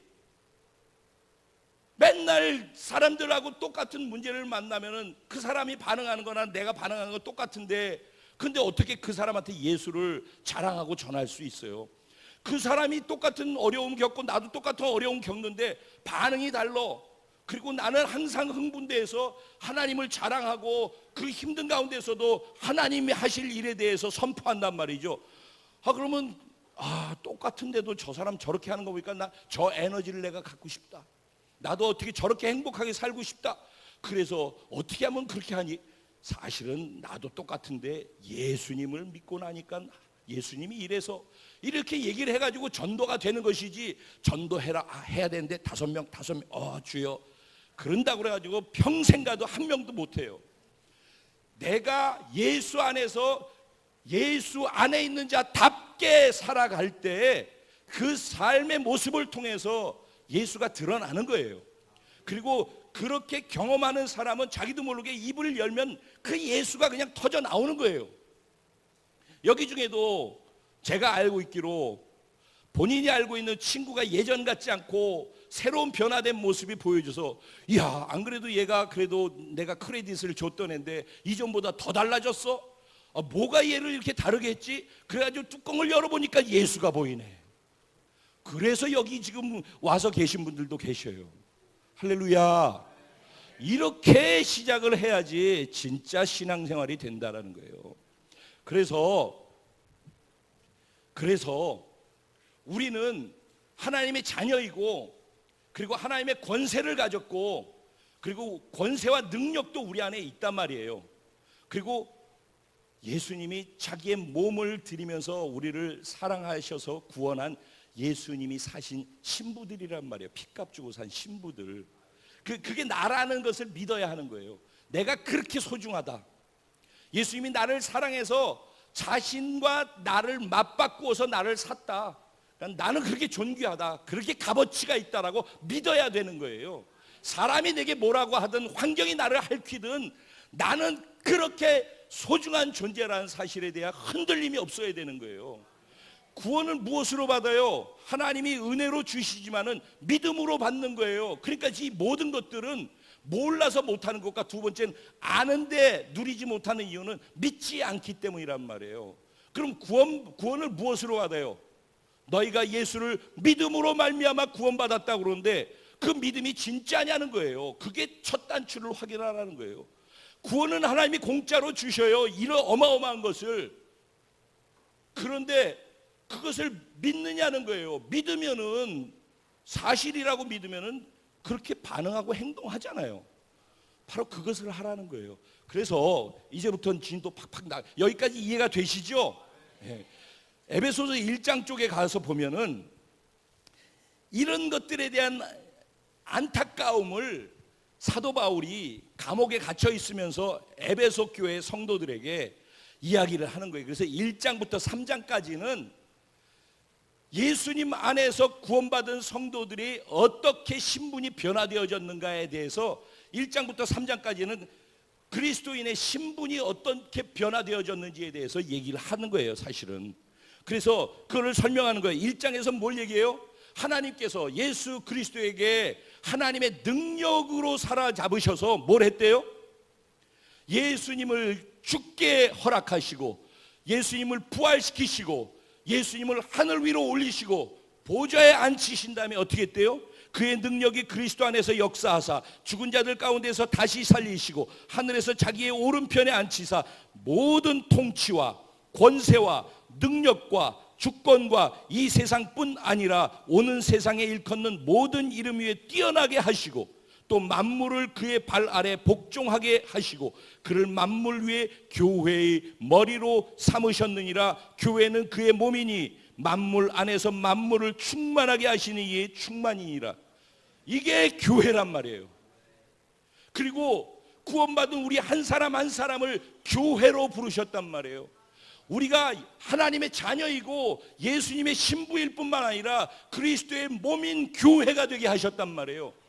맨날 사람들하고 똑같은 문제를 만나면은 그 사람이 반응하는 거나 내가 반응하는 거 똑같은데 근데 어떻게 그 사람한테 예수를 자랑하고 전할 수 있어요? 그 사람이 똑같은 어려움 겪고 나도 똑같은 어려움 겪는데 반응이 달라. 그리고 나는 항상 흥분돼서 하나님을 자랑하고 그 힘든 가운데서도 하나님이 하실 일에 대해서 선포한단 말이죠. 그러면 똑같은데도 저 사람 저렇게 하는 거 보니까 나 저 에너지를 내가 갖고 싶다. 나도 어떻게 저렇게 행복하게 살고 싶다. 그래서 어떻게 하면 그렇게 하니? 사실은 나도 똑같은데 예수님을 믿고 나니까 예수님이 이래서 이렇게 얘기를 해가지고 전도가 되는 것이지, 전도해라 해야 되는데 5명 주여 그런다고 그래가지고 평생 가도 한 명도 못해요. 내가 예수 안에서 예수 안에 있는 자답게 살아갈 때 그 삶의 모습을 통해서 예수가 드러나는 거예요. 그리고 그렇게 경험하는 사람은 자기도 모르게 입을 열면 그 예수가 그냥 터져 나오는 거예요. 여기 중에도 제가 알고 있기로 본인이 알고 있는 친구가 예전 같지 않고 새로운 변화된 모습이 보여져서, 이야, 안 그래도 얘가 그래도 내가 크레딧을 줬던 애인데 이전보다 더 달라졌어? 뭐가 얘를 이렇게 다르게 했지? 그래가지고 뚜껑을 열어보니까 예수가 보이네. 그래서 여기 지금 와서 계신 분들도 계셔요. 할렐루야. 이렇게 시작을 해야지 진짜 신앙생활이 된다라는 거예요. 그래서 우리는 하나님의 자녀이고, 그리고 하나님의 권세를 가졌고, 그리고 권세와 능력도 우리 안에 있단 말이에요. 그리고 예수님이 자기의 몸을 드리면서 우리를 사랑하셔서 구원한 예수님이 사신 신부들이란 말이에요. 피값 주고 산 신부들. 그게 나라는 것을 믿어야 하는 거예요. 내가 그렇게 소중하다. 예수님이 나를 사랑해서 자신과 나를 맞바꾸어서 나를 샀다. 나는 그렇게 존귀하다. 그렇게 값어치가 있다라고 믿어야 되는 거예요. 사람이 내게 뭐라고 하든 환경이 나를 핥히든 나는 그렇게 소중한 존재라는 사실에 대한 흔들림이 없어야 되는 거예요. 구원을 무엇으로 받아요? 하나님이 은혜로 주시지만은 믿음으로 받는 거예요. 그러니까 이 모든 것들은 몰라서 못하는 것과, 두 번째는 아는데 누리지 못하는 이유는 믿지 않기 때문이란 말이에요. 그럼 구원을 무엇으로 받아요? 너희가 예수를 믿음으로 말미암아 구원받았다고 그러는데 그 믿음이 진짜냐는 거예요. 그게 첫 단추를 확인하라는 거예요. 구원은 하나님이 공짜로 주셔요. 이런 어마어마한 것을. 그런데 그것을 믿느냐는 거예요. 믿으면은, 사실이라고 믿으면은 그렇게 반응하고 행동하잖아요. 바로 그것을 하라는 거예요. 그래서 이제부터는 진도 팍팍 여기까지 이해가 되시죠? 네. 에베소서 1장 쪽에 가서 보면은 이런 것들에 대한 안타까움을 사도 바울이 감옥에 갇혀 있으면서 에베소 교회 성도들에게 이야기를 하는 거예요. 그래서 1장부터 3장까지는 예수님 안에서 구원받은 성도들이 어떻게 신분이 변화되어졌는가에 대해서 1장부터 3장까지는 그리스도인의 신분이 어떻게 변화되어졌는지에 대해서 얘기를 하는 거예요, 사실은. 그래서 그걸 설명하는 거예요. 1장에서 뭘 얘기해요? 하나님께서 예수 그리스도에게 하나님의 능력으로 사로잡으셔서 뭘 했대요? 예수님을 죽게 허락하시고, 예수님을 부활시키시고, 예수님을 하늘 위로 올리시고 보좌에 앉히신 다음에 어떻게 했대요? 그의 능력이 그리스도 안에서 역사하사 죽은 자들 가운데서 다시 살리시고 하늘에서 자기의 오른편에 앉히사 모든 통치와 권세와 능력과 주권과 이 세상뿐 아니라 오는 세상에 일컫는 모든 이름 위에 뛰어나게 하시고, 또 만물을 그의 발 아래 복종하게 하시고 그를 만물 위에 교회의 머리로 삼으셨느니라. 교회는 그의 몸이니 만물 안에서 만물을 충만하게 하시는 이의 충만이니라. 이게 교회란 말이에요. 그리고 구원받은 우리 한 사람 한 사람을 교회로 부르셨단 말이에요. 우리가 하나님의 자녀이고 예수님의 신부일 뿐만 아니라 그리스도의 몸인 교회가 되게 하셨단 말이에요.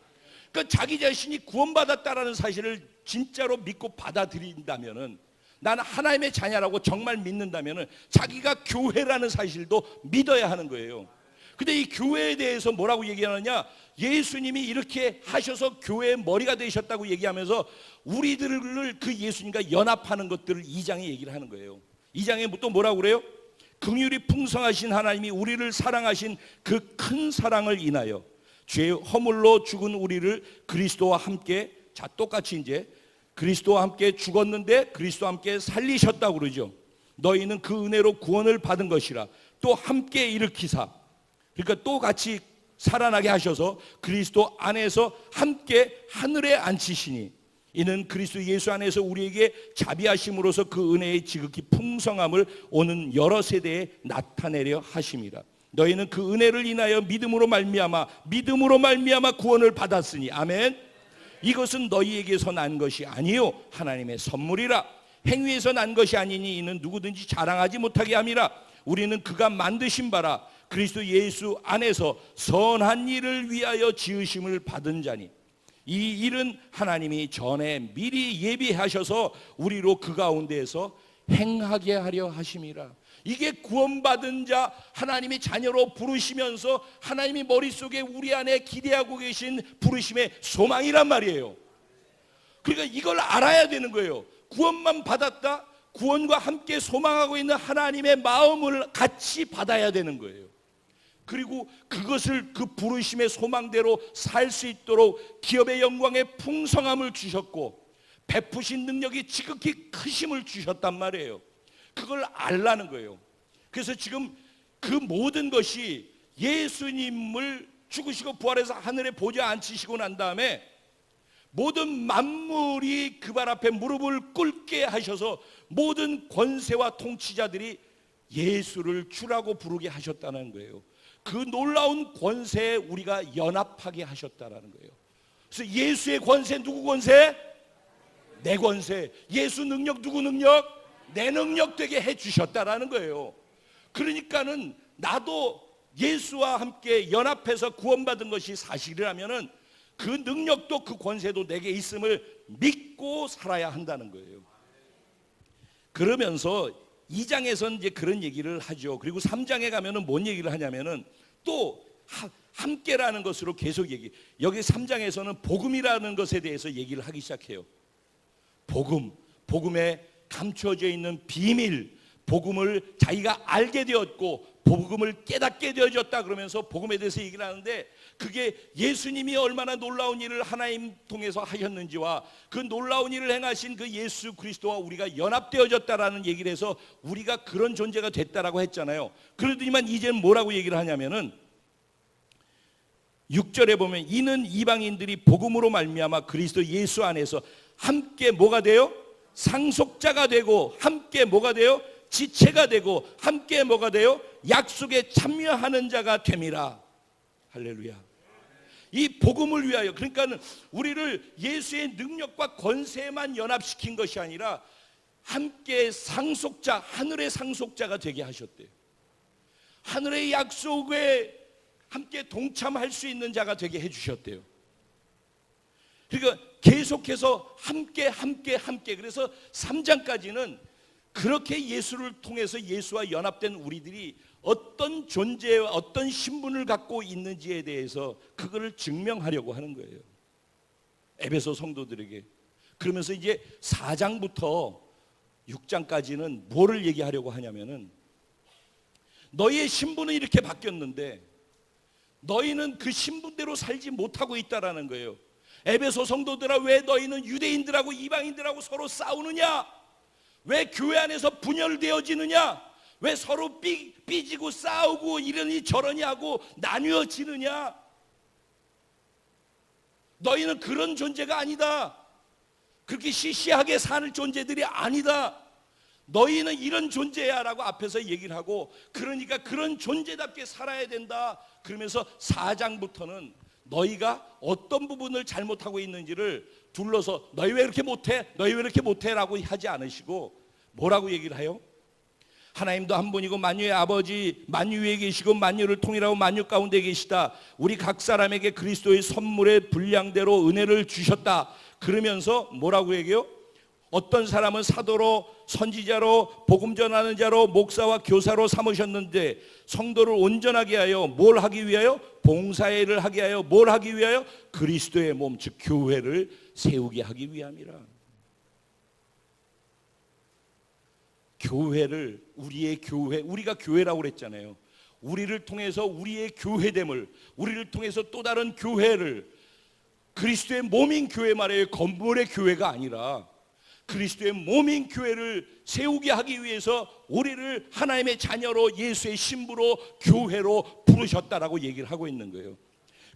그러니까 자기 자신이 구원받았다라는 사실을 진짜로 믿고 받아들인다면은, 나는 하나님의 자녀라고 정말 믿는다면은 자기가 교회라는 사실도 믿어야 하는 거예요. 근데 이 교회에 대해서 뭐라고 얘기하느냐? 예수님이 이렇게 하셔서 교회의 머리가 되셨다고 얘기하면서 우리들을 그 예수님과 연합하는 것들을 2장에 얘기를 하는 거예요. 2장에 또 뭐라고 그래요? 긍휼이 풍성하신 하나님이 우리를 사랑하신 그 큰 사랑을 인하여 죄의 허물로 죽은 우리를 그리스도와 함께, 자 똑같이 이제 그리스도와 함께 죽었는데 그리스도와 함께 살리셨다고 그러죠. 너희는 그 은혜로 구원을 받은 것이라. 또 함께 일으키사, 그러니까 또 같이 살아나게 하셔서 그리스도 안에서 함께 하늘에 앉히시니 이는 그리스도 예수 안에서 우리에게 자비하심으로써 그 은혜의 지극히 풍성함을 오는 여러 세대에 나타내려 하심이라. 너희는 그 은혜를 인하여 믿음으로 말미암아 구원을 받았으니 아멘. 이것은 너희에게서 난 것이 아니요 하나님의 선물이라. 행위에서 난 것이 아니니 이는 누구든지 자랑하지 못하게 함이라. 우리는 그가 만드신 바라 그리스도 예수 안에서 선한 일을 위하여 지으심을 받은 자니 이 일은 하나님이 전에 미리 예비하셔서 우리로 그 가운데에서 행하게 하려 하심이라. 이게 구원받은 자, 하나님의 자녀로 부르시면서 하나님이 머릿속에 우리 안에 기대하고 계신 부르심의 소망이란 말이에요. 그러니까 이걸 알아야 되는 거예요. 구원만 받았다, 구원과 함께 소망하고 있는 하나님의 마음을 같이 받아야 되는 거예요. 그리고 그것을 그 부르심의 소망대로 살 수 있도록 기업의 영광의 풍성함을 주셨고 베푸신 능력이 지극히 크심을 주셨단 말이에요. 그걸 알라는 거예요. 그래서 지금 그 모든 것이 예수님을 죽으시고 부활해서 하늘에 보좌에 앉히시고 난 다음에 모든 만물이 그 발 앞에 무릎을 꿇게 하셔서 모든 권세와 통치자들이 예수를 주라고 부르게 하셨다는 거예요. 그 놀라운 권세에 우리가 연합하게 하셨다는 거예요. 그래서 예수의 권세, 누구 권세? 내 권세. 예수 능력, 누구 능력? 내 능력 되게 해주셨다라는 거예요. 그러니까는 나도 예수와 함께 연합해서 구원받은 것이 사실이라면은 그 능력도 그 권세도 내게 있음을 믿고 살아야 한다는 거예요. 그러면서 2장에서는 이제 그런 얘기를 하죠. 그리고 3장에 가면은 뭔 얘기를 하냐면은 또 함께라는 것으로 계속 여기 3장에서는 복음이라는 것에 대해서 얘기를 하기 시작해요. 복음에 감춰져 있는 비밀, 복음을 자기가 알게 되었고 복음을 깨닫게 되어졌다 그러면서 복음에 대해서 얘기를 하는데, 그게 예수님이 얼마나 놀라운 일을 하나님 통해서 하셨는지와 그 놀라운 일을 행하신 그 예수 그리스도와 우리가 연합되어졌다라는 얘기를 해서 우리가 그런 존재가 됐다라고 했잖아요. 그러더니만 이제는 뭐라고 얘기를 하냐면은 6절에 보면 이는 이방인들이 복음으로 말미암아 그리스도 예수 안에서 함께 뭐가 돼요? 상속자가 되고 함께 뭐가 돼요? 지체가 되고 함께 뭐가 돼요? 약속에 참여하는 자가 됨이라. 할렐루야. 이 복음을 위하여, 그러니까 우리를 예수의 능력과 권세만 연합시킨 것이 아니라 함께 상속자, 하늘의 상속자가 되게 하셨대요. 하늘의 약속에 함께 동참할 수 있는 자가 되게 해주셨대요. 그러니까 계속해서 함께. 그래서 3장까지는 그렇게 예수를 통해서 예수와 연합된 우리들이 어떤 존재와 어떤 신분을 갖고 있는지에 대해서 그거를 증명하려고 하는 거예요. 에베소 성도들에게. 그러면서 이제 4장부터 6장까지는 뭐를 얘기하려고 하냐면은 너희의 신분은 이렇게 바뀌었는데 너희는 그 신분대로 살지 못하고 있다라는 거예요. 에베소 성도들아, 왜 너희는 유대인들하고 이방인들하고 서로 싸우느냐? 왜 교회 안에서 분열되어지느냐? 왜 서로 삐지고 싸우고 이러니 저러니 하고 나뉘어지느냐? 너희는 그런 존재가 아니다. 그렇게 시시하게 사는 존재들이 아니다. 너희는 이런 존재야 라고 앞에서 얘기를 하고, 그러니까 그런 존재답게 살아야 된다. 그러면서 4장부터는 너희가 어떤 부분을 잘못하고 있는지를 둘러서 너희 왜 이렇게 못해? 너희 왜 이렇게 못해? 라고 하지 않으시고 뭐라고 얘기를 해요? 하나님도 한 분이고 만유의 아버지, 만유 위에 계시고 만유를 통일하고 만유 가운데 계시다. 우리 각 사람에게 그리스도의 선물의 분량대로 은혜를 주셨다. 그러면서 뭐라고 얘기해요? 어떤 사람은 사도로, 선지자로, 복음 전하는 자로, 목사와 교사로 삼으셨는데 성도를 온전하게 하여 뭘 하기 위하여? 봉사의 일을 하게 하여 뭘 하기 위하여? 그리스도의 몸, 즉 교회를 세우게 하기 위함이라. 교회를, 우리의 교회, 우리가 교회라고 그랬잖아요. 우리를 통해서 우리의 교회됨을, 우리를 통해서 또 다른 교회를, 그리스도의 몸인 교회 말이에요. 건물의 교회가 아니라 그리스도의 몸인 교회를 세우게 하기 위해서 우리를 하나님의 자녀로, 예수의 신부로, 교회로 부르셨다라고 얘기를 하고 있는 거예요.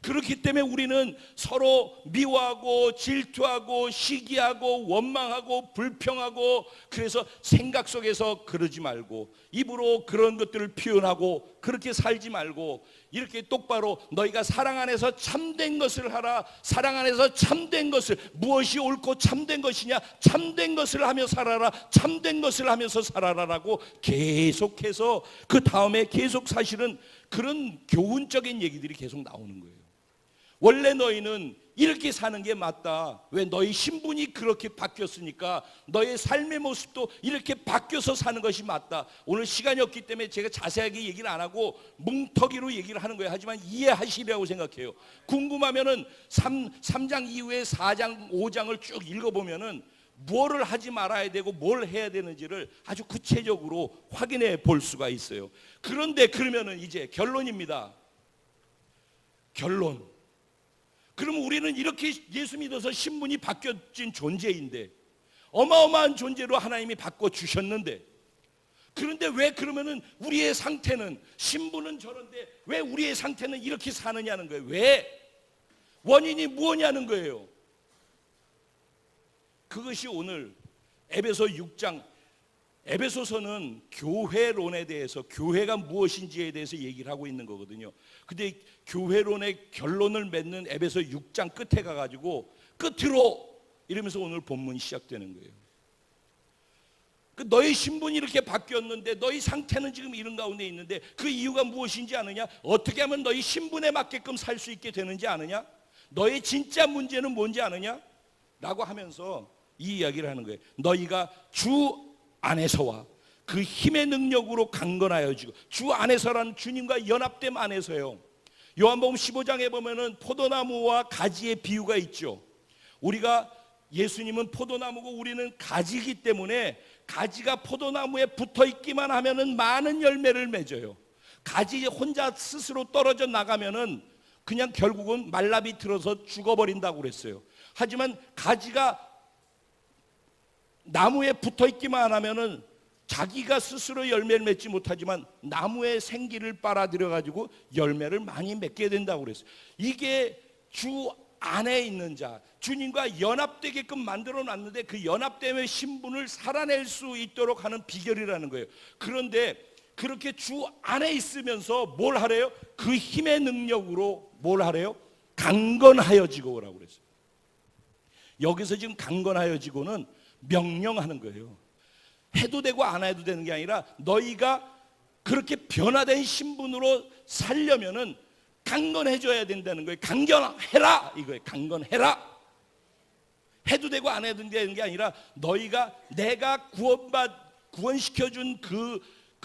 그렇기 때문에 우리는 서로 미워하고 질투하고 시기하고 원망하고 불평하고, 그래서 생각 속에서 그러지 말고 입으로 그런 것들을 표현하고 그렇게 살지 말고, 이렇게 똑바로 너희가 사랑 안에서 참된 것을 하라. 사랑 안에서 참된 것을, 무엇이 옳고 참된 것이냐, 참된 것을 하며 살아라. 참된 것을 하면서 살아라라고 계속해서 그 다음에 계속 사실은 그런 교훈적인 얘기들이 계속 나오는 거예요. 원래 너희는 이렇게 사는 게 맞다. 왜? 너희 신분이 그렇게 바뀌었으니까 너의 삶의 모습도 이렇게 바뀌어서 사는 것이 맞다. 오늘 시간이 없기 때문에 제가 자세하게 얘기를 안 하고 뭉터기로 얘기를 하는 거예요. 하지만 이해하시리라고 생각해요. 궁금하면은 3장 이후에 4장 5장을 쭉 읽어보면은 무엇을 하지 말아야 되고 뭘 해야 되는지를 아주 구체적으로 확인해 볼 수가 있어요. 그런데 그러면은 이제 결론입니다. 결론. 그럼 우리는 이렇게 예수 믿어서 신분이 바뀌어진 존재인데, 어마어마한 존재로 하나님이 바꿔주셨는데, 그런데 왜 그러면은 우리의 상태는, 신분은 저런데 왜 우리의 상태는 이렇게 사느냐는 거예요. 왜? 원인이 무엇냐는 거예요. 그것이 오늘 에베소 6장, 에베소서는 교회론에 대해서, 교회가 무엇인지에 대해서 얘기를 하고 있는 거거든요. 근데 교회론의 결론을 맺는 에베소 6장 끝에 가가지고 끝으로 이러면서 오늘 본문이 시작되는 거예요. 너희 신분이 이렇게 바뀌었는데 너희 상태는 지금 이런 가운데 있는데 그 이유가 무엇인지 아느냐? 어떻게 하면 너희 신분에 맞게끔 살 수 있게 되는지 아느냐? 너의 진짜 문제는 뭔지 아느냐? 라고 하면서 이 이야기를 하는 거예요. 너희가 주 안에서와 그 힘의 능력으로 강건하여지고, 주 안에서라는 주님과 연합됨 안에서요. 요한복음 15장에 보면은 포도나무와 가지의 비유가 있죠. 우리가, 예수님은 포도나무고 우리는 가지이기 때문에 가지가 포도나무에 붙어 있기만 하면은 많은 열매를 맺어요. 가지 혼자 스스로 떨어져 나가면은 그냥 결국은 말라비틀어서 죽어버린다고 그랬어요. 하지만 가지가 나무에 붙어 있기만 하면은 자기가 스스로 열매를 맺지 못하지만 나무의 생기를 빨아들여 가지고 열매를 많이 맺게 된다고 그랬어요. 이게 주 안에 있는 자, 주님과 연합되게끔 만들어 놨는데 그 연합됨의 신분을 살아낼 수 있도록 하는 비결이라는 거예요. 그런데 그렇게 주 안에 있으면서 뭘 하래요? 그 힘의 능력으로 뭘 하래요? 강건하여지고 오라고 그랬어요. 여기서 지금 강건하여지고는 명령하는 거예요. 해도 되고 안 해도 되는 게 아니라 너희가 그렇게 변화된 신분으로 살려면은 강건해져야 된다는 거예요. 강건해라 이거예요. 강건해라. 해도 되고 안 해도 되는 게 아니라 너희가 내가 구원시켜준 그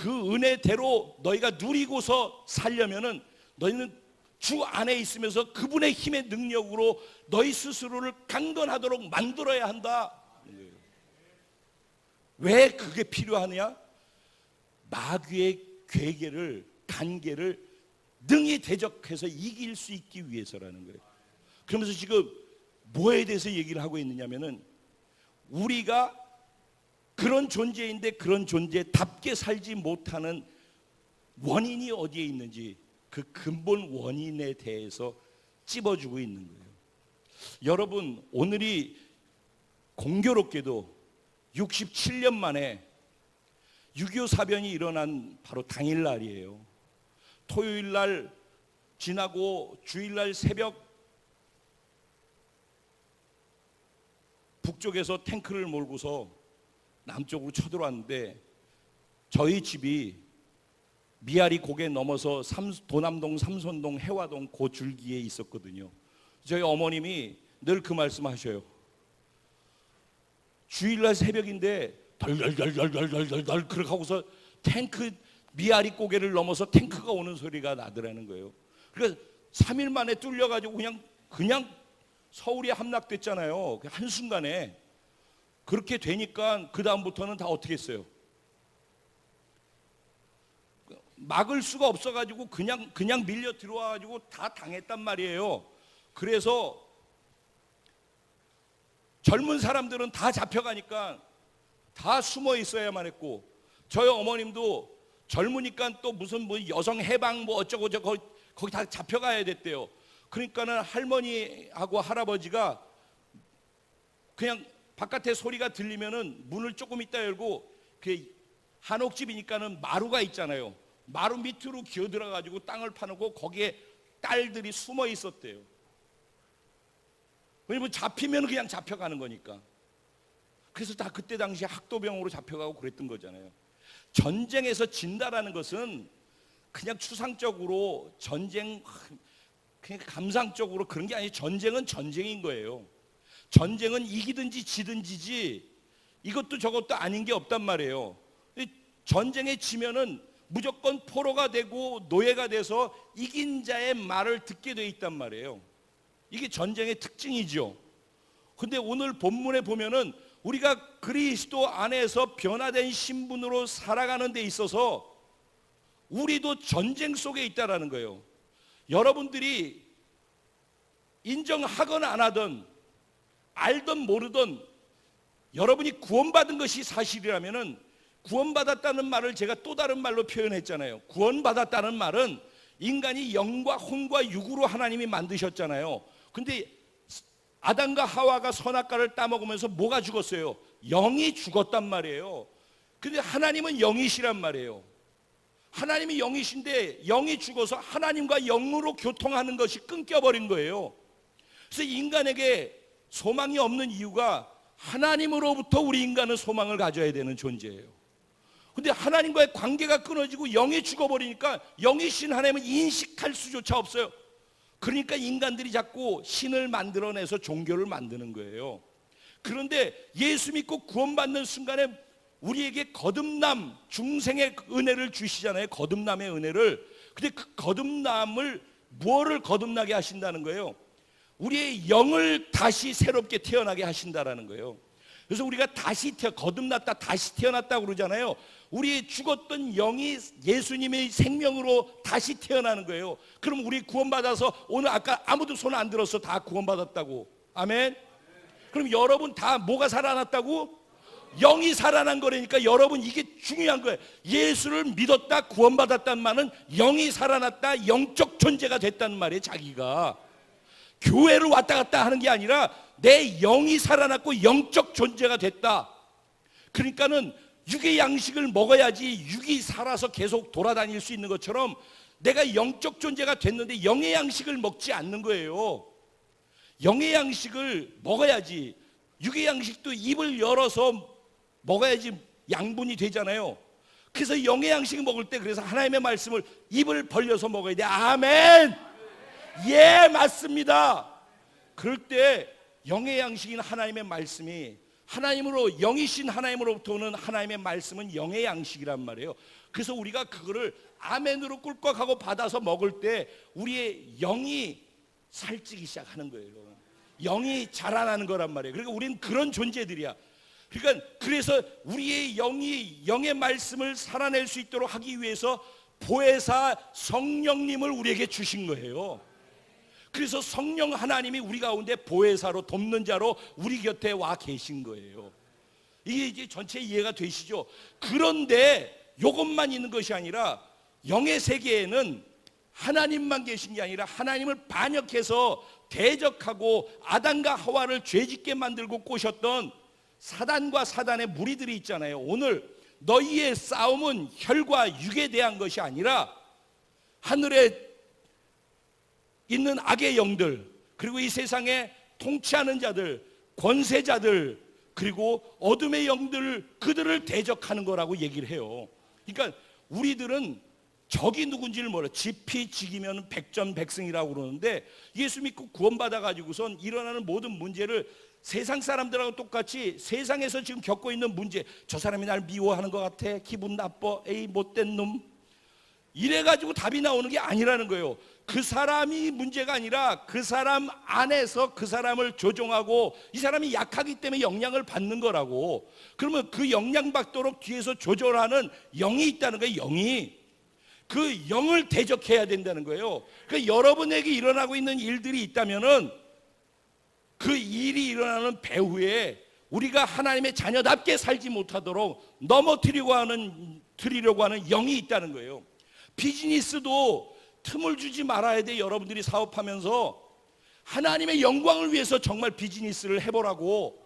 은혜대로 너희가 누리고서 살려면은 너희는 주 안에 있으면서 그분의 힘의 능력으로 너희 스스로를 강건하도록 만들어야 한다. 왜 그게 필요하느냐? 마귀의 괴계를, 간계를 능히 대적해서 이길 수 있기 위해서라는 거예요. 그러면서 지금 뭐에 대해서 얘기를 하고 있느냐면은 우리가 그런 존재인데 그런 존재답게 살지 못하는 원인이 어디에 있는지 그 근본 원인에 대해서 찝어주고 있는 거예요. 여러분, 오늘이 공교롭게도 67년 만에 6.25 사변이 일어난 바로 당일날이에요. 토요일날 지나고 주일날 새벽 북쪽에서 탱크를 몰고서 남쪽으로 쳐들어왔는데 저희 집이 미아리 고개 넘어서 도남동, 삼선동, 해화동 그 줄기에 있었거든요. 저희 어머님이 늘 그 말씀하셔요. 주일날 새벽인데 덜덜덜덜덜덜덜 그렇게 하고서 탱크 미아리 고개를 넘어서 탱크가 오는 소리가 나더라는 거예요. 그러니까 3일 만에 뚫려가지고 그냥 서울이 함락됐잖아요. 한순간에. 그렇게 되니까 그 다음부터는 다 어떻게 했어요? 막을 수가 없어가지고 그냥 밀려 들어와가지고 다 당했단 말이에요. 그래서 젊은 사람들은 다 잡혀가니까 다 숨어 있어야만 했고, 저희 어머님도 젊으니까 또 무슨 뭐 여성 해방 뭐 어쩌고 저쩌고 거기 다 잡혀가야 됐대요. 그러니까는 할머니하고 할아버지가 그냥 바깥에 소리가 들리면은 문을 조금 있다 열고, 그 한옥집이니까는 마루가 있잖아요. 마루 밑으로 기어들어 가지고 땅을 파놓고 거기에 딸들이 숨어 있었대요. 왜냐면 잡히면 그냥 잡혀가는 거니까. 그래서 다 그때 당시에 학도병으로 잡혀가고 그랬던 거잖아요. 전쟁에서 진다라는 것은 그냥 추상적으로 전쟁, 그냥 감상적으로 그런 게 아니에요. 전쟁은 전쟁인 거예요. 전쟁은 이기든지 지든지지 이것도 저것도 아닌 게 없단 말이에요. 전쟁에 지면은 무조건 포로가 되고 노예가 돼서 이긴 자의 말을 듣게 돼 있단 말이에요. 이게 전쟁의 특징이죠. 근데 오늘 본문에 보면은 우리가 그리스도 안에서 변화된 신분으로 살아가는 데 있어서 우리도 전쟁 속에 있다라는 거예요. 여러분들이 인정하건 안 하든 알든 모르든 여러분이 구원받은 것이 사실이라면은, 구원받았다는 말을 제가 또 다른 말로 표현했잖아요. 구원받았다는 말은 인간이 영과 혼과 육으로 하나님이 만드셨잖아요. 근데 아담과 하와가 선악과를 따먹으면서 뭐가 죽었어요? 영이 죽었단 말이에요. 근데 하나님은 영이시란 말이에요. 하나님이 영이신데 영이 죽어서 하나님과 영으로 교통하는 것이 끊겨버린 거예요. 그래서 인간에게 소망이 없는 이유가 하나님으로부터 우리 인간은 소망을 가져야 되는 존재예요. 근데 하나님과의 관계가 끊어지고 영이 죽어버리니까 영이신 하나님은 인식할 수조차 없어요. 그러니까 인간들이 자꾸 신을 만들어내서 종교를 만드는 거예요. 그런데 예수 믿고 구원받는 순간에 우리에게 거듭남, 중생의 은혜를 주시잖아요. 거듭남의 은혜를. 근데 그 거듭남을 무엇을 거듭나게 하신다는 거예요? 우리의 영을 다시 새롭게 태어나게 하신다라는 거예요. 그래서 우리가 다시 거듭났다, 다시 태어났다 그러잖아요. 우리의 죽었던 영이 예수님의 생명으로 다시 태어나는 거예요. 그럼 우리 구원받아서, 오늘 아까 아무도 손 안 들었어. 다 구원받았다고. 아멘. 그럼 여러분 다 뭐가 살아났다고? 영이 살아난 거라니까. 여러분 이게 중요한 거예요. 예수를 믿었다, 구원받았다는 말은 영이 살아났다, 영적 존재가 됐다는 말이에요. 자기가 교회를 왔다 갔다 하는 게 아니라 내 영이 살아났고 영적 존재가 됐다. 그러니까는 육의 양식을 먹어야지 육이 살아서 계속 돌아다닐 수 있는 것처럼 내가 영적 존재가 됐는데 영의 양식을 먹지 않는 거예요. 영의 양식을 먹어야지. 육의 양식도 입을 열어서 먹어야지 양분이 되잖아요. 그래서 영의 양식을 먹을 때, 그래서 하나님의 말씀을 입을 벌려서 먹어야 돼. 아멘. 예, 맞습니다. 그럴 때 영의 양식인 하나님의 말씀이, 하나님으로, 영이신 하나님으로부터 오는 하나님의 말씀은 영의 양식이란 말이에요. 그래서 우리가 그거를 아멘으로 꿀꺽하고 받아서 먹을 때 우리의 영이 살찌기 시작하는 거예요. 영이 자라나는 거란 말이에요. 그러니까 우리는 그런 존재들이야. 그러니까 그래서 우리의 영이 영의 말씀을 살아낼 수 있도록 하기 위해서 보혜사 성령님을 우리에게 주신 거예요. 그래서 성령 하나님이 우리 가운데 보혜사로, 돕는 자로 우리 곁에 와 계신 거예요. 이게 이제 전체 이해가 되시죠? 그런데 이것만 있는 것이 아니라 영의 세계에는 하나님만 계신 게 아니라 하나님을 반역해서 대적하고 아담과 하와를 죄짓게 만들고 꼬셨던 사단과 사단의 무리들이 있잖아요. 오늘 너희의 싸움은 혈과 육에 대한 것이 아니라 하늘에 있는 악의 영들, 그리고 이 세상에 통치하는 자들, 권세자들, 그리고 어둠의 영들, 그들을 대적하는 거라고 얘기를 해요. 그러니까 우리들은 적이 누군지를 몰라. 지피지기면 백전백승이라고 그러는데, 예수 믿고 구원받아 가지고선 일어나는 모든 문제를 세상 사람들하고 똑같이 세상에서 지금 겪고 있는 문제, 저 사람이 날 미워하는 것 같아, 기분 나빠, 에이 못된 놈, 이래가지고 답이 나오는 게 아니라는 거예요. 그 사람이 문제가 아니라 그 사람 안에서 그 사람을 조종하고, 이 사람이 약하기 때문에 영향을 받는 거라고. 그러면 그 영향 받도록 뒤에서 조절하는 영이 있다는 거예요. 영이. 그 영을 대적해야 된다는 거예요. 그러니까 여러분에게 일어나고 있는 일들이 있다면은 그 일이 일어나는 배후에 우리가 하나님의 자녀답게 살지 못하도록 넘어뜨리려고 하는 영이 있다는 거예요. 비즈니스도 틈을 주지 말아야 돼. 여러분들이 사업하면서 하나님의 영광을 위해서 정말 비즈니스를 해보라고.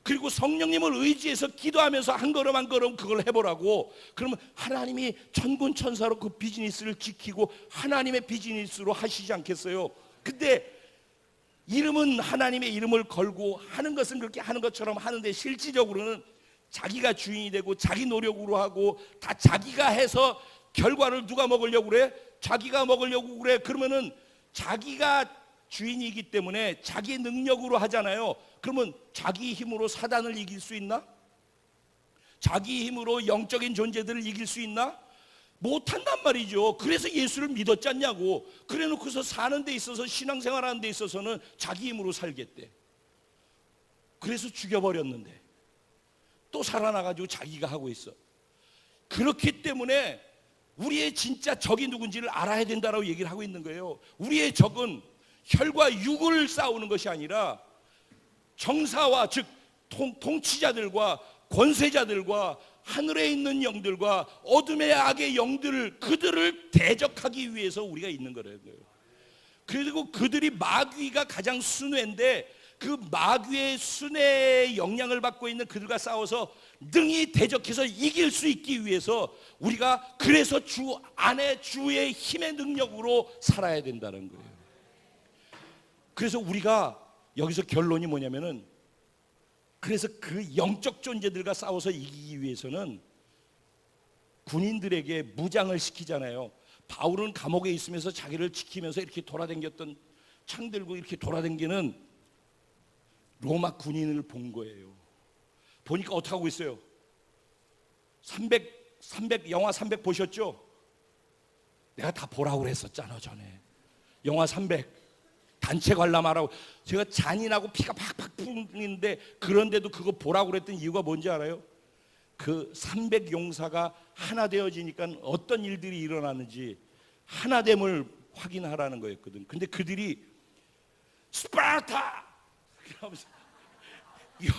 그리고 성령님을 의지해서 기도하면서 한 걸음 한 걸음 그걸 해보라고. 그러면 하나님이 천군 천사로 그 비즈니스를 지키고 하나님의 비즈니스로 하시지 않겠어요? 근데 이름은 하나님의 이름을 걸고 하는 것은 그렇게 하는 것처럼 하는데, 실질적으로는 자기가 주인이 되고 자기 노력으로 하고 다 자기가 해서 결과를 누가 먹으려고 그래? 자기가 먹으려고 그래. 그러면은 자기가 주인이기 때문에 자기 능력으로 하잖아요. 그러면 자기 힘으로 사단을 이길 수 있나? 자기 힘으로 영적인 존재들을 이길 수 있나? 못한단 말이죠. 그래서 예수를 믿었지 않냐고. 그래 놓고서 사는 데 있어서, 신앙생활하는 데 있어서는 자기 힘으로 살겠대. 그래서 죽여버렸는데 또 살아나가지고 자기가 하고 있어. 그렇기 때문에 우리의 진짜 적이 누군지를 알아야 된다라고 얘기를 하고 있는 거예요. 우리의 적은 혈과 육을 싸우는 것이 아니라 정사와, 즉 통치자들과 권세자들과 하늘에 있는 영들과 어둠의 악의 영들, 그들을 대적하기 위해서 우리가 있는 거예요. 그리고 그들이 마귀가 가장 순회인데, 그 마귀의 순회의 영향을 받고 있는 그들과 싸워서 능히 대적해서 이길 수 있기 위해서 우리가 그래서 주 안에 주의 힘의 능력으로 살아야 된다는 거예요. 그래서 우리가 여기서 결론이 뭐냐면은, 그래서 그 영적 존재들과 싸워서 이기기 위해서는 군인들에게 무장을 시키잖아요. 바울은 감옥에 있으면서 자기를 지키면서 이렇게 돌아다녔던, 창 들고 이렇게 돌아다니는 로마 군인을 본 거예요. 보니까 어떻게 하고 있어요? 300 영화 300 보셨죠? 내가 다 보라고 그랬었잖아 전에. 영화 300 단체 관람하라고. 제가 잔인하고 피가 팍팍 뿌리는데, 그런데도 그거 보라고 그랬던 이유가 뭔지 알아요? 그 300 용사가 하나 되어지니까 어떤 일들이 일어나는지 하나됨을 확인하라는 거였거든. 근데 그들이 스파르타! 그러면서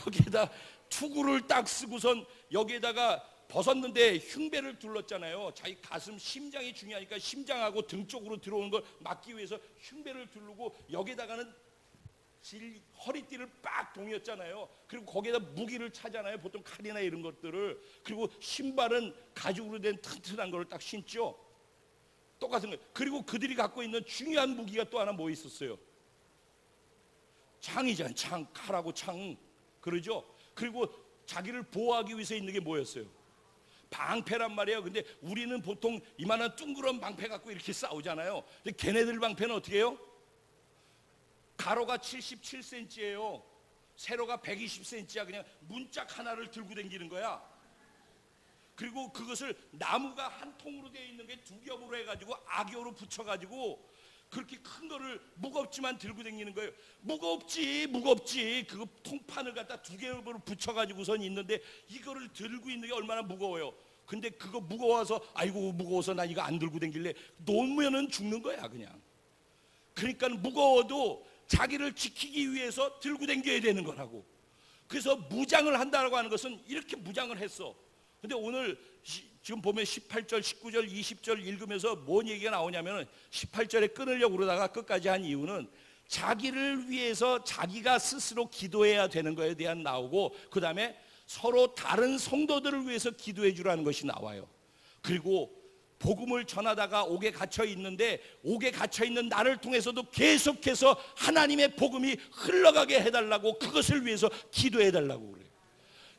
여기에다 투구를 딱 쓰고선 여기에다가 벗었는데 흉배를 둘렀잖아요. 자기 가슴, 심장이 중요하니까 심장하고 등 쪽으로 들어오는 걸 막기 위해서 흉배를 두르고 여기에다가는 허리띠를 빡 동였잖아요. 그리고 거기에다 무기를 차잖아요. 보통 칼이나 이런 것들을. 그리고 신발은 가죽으로 된 튼튼한 거를 딱 신죠. 똑같은 거예요. 그리고 그들이 갖고 있는 중요한 무기가 또 하나 뭐 있었어요? 창이잖아요. 창, 칼하고 창. 그러죠. 그리고 자기를 보호하기 위해서 있는 게 뭐였어요? 방패란 말이에요. 근데 우리는 보통 이만한 둥그런 방패 갖고 이렇게 싸우잖아요. 근데 걔네들 방패는 어떻게 해요? 가로가 77cm예요. 세로가 120cm야. 그냥 문짝 하나를 들고 다니는 거야. 그리고 그것을 나무가 한 통으로 되어 있는 게 두 겹으로 해가지고 악교로 붙여가지고 그렇게 큰 거를 무겁지만 들고 다니는 거예요. 무겁지. 그거 통판을 갖다 두 겹으로 붙여가지고선 있는데 이거를 들고 있는 게 얼마나 무거워요. 근데 그거 무거워서, 아이고 무거워서 난 이거 안 들고 다니길래, 놓으면은 죽는 거야 그냥. 그러니까 무거워도 자기를 지키기 위해서 들고 다녀야 되는 거라고. 그래서 무장을 한다고 하는 것은 이렇게 무장을 했어. 근데 오늘 지금 보면 18절, 19절, 20절 읽으면서 뭔 얘기가 나오냐면, 18절에 끊으려고 그러다가 끝까지 한 이유는 자기를 위해서 자기가 스스로 기도해야 되는 거에 대한 나오고, 그 다음에 서로 다른 성도들을 위해서 기도해 주라는 것이 나와요. 그리고 복음을 전하다가 옥에 갇혀 있는데, 옥에 갇혀 있는 나를 통해서도 계속해서 하나님의 복음이 흘러가게 해달라고, 그것을 위해서 기도해 달라고 그래요.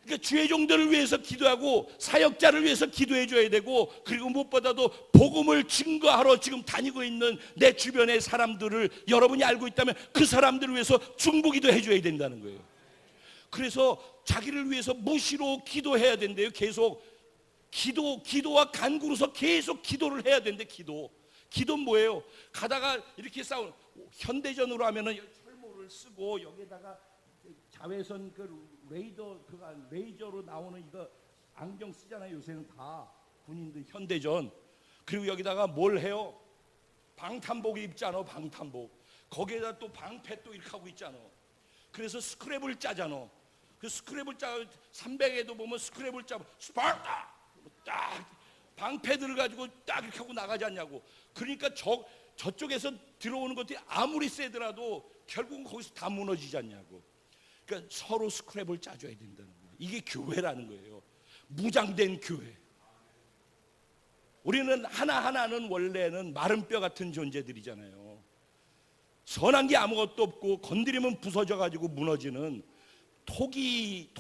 그러니까 주의 종들을 위해서 기도하고 사역자를 위해서 기도해 줘야 되고, 그리고 무엇보다도 복음을 증거하러 지금 다니고 있는 내 주변의 사람들을 여러분이 알고 있다면 그 사람들을 위해서 중보기도 해줘야 된다는 거예요. 그래서 자기를 위해서 무시로 기도해야 된대요. 계속 기도와 간구로서 계속 기도를 해야 된대. 기도는 뭐예요? 가다가 이렇게 싸우는, 현대전으로 하면은 철모를 쓰고 여기다가 자외선 레이저로 나오는 이거 안경 쓰잖아요. 요새는 다 군인들 현대전. 그리고 여기다가 뭘 해요? 방탄복 입잖아. 방탄복. 거기에다 또 방패 또 이렇게 하고 있잖아. 그래서 스크랩을 짜잖아. 그 스크랩을 짜, 300에도 보면 스크랩을 짜, 스파르타 딱 방패들을 가지고 딱 이렇게 하고 나가지 않냐고. 그러니까 저쪽에서 들어오는 것들이 아무리 세더라도 결국은 거기서 다 무너지지 않냐고. 그러니까 서로 스크랩을 짜줘야 된다는 거예요. 이게 교회라는 거예요. 무장된 교회. 우리는 하나하나는 원래는 마른 뼈 같은 존재들이잖아요. 선한 게 아무것도 없고 건드리면 부서져 가지고 무너지는 톡이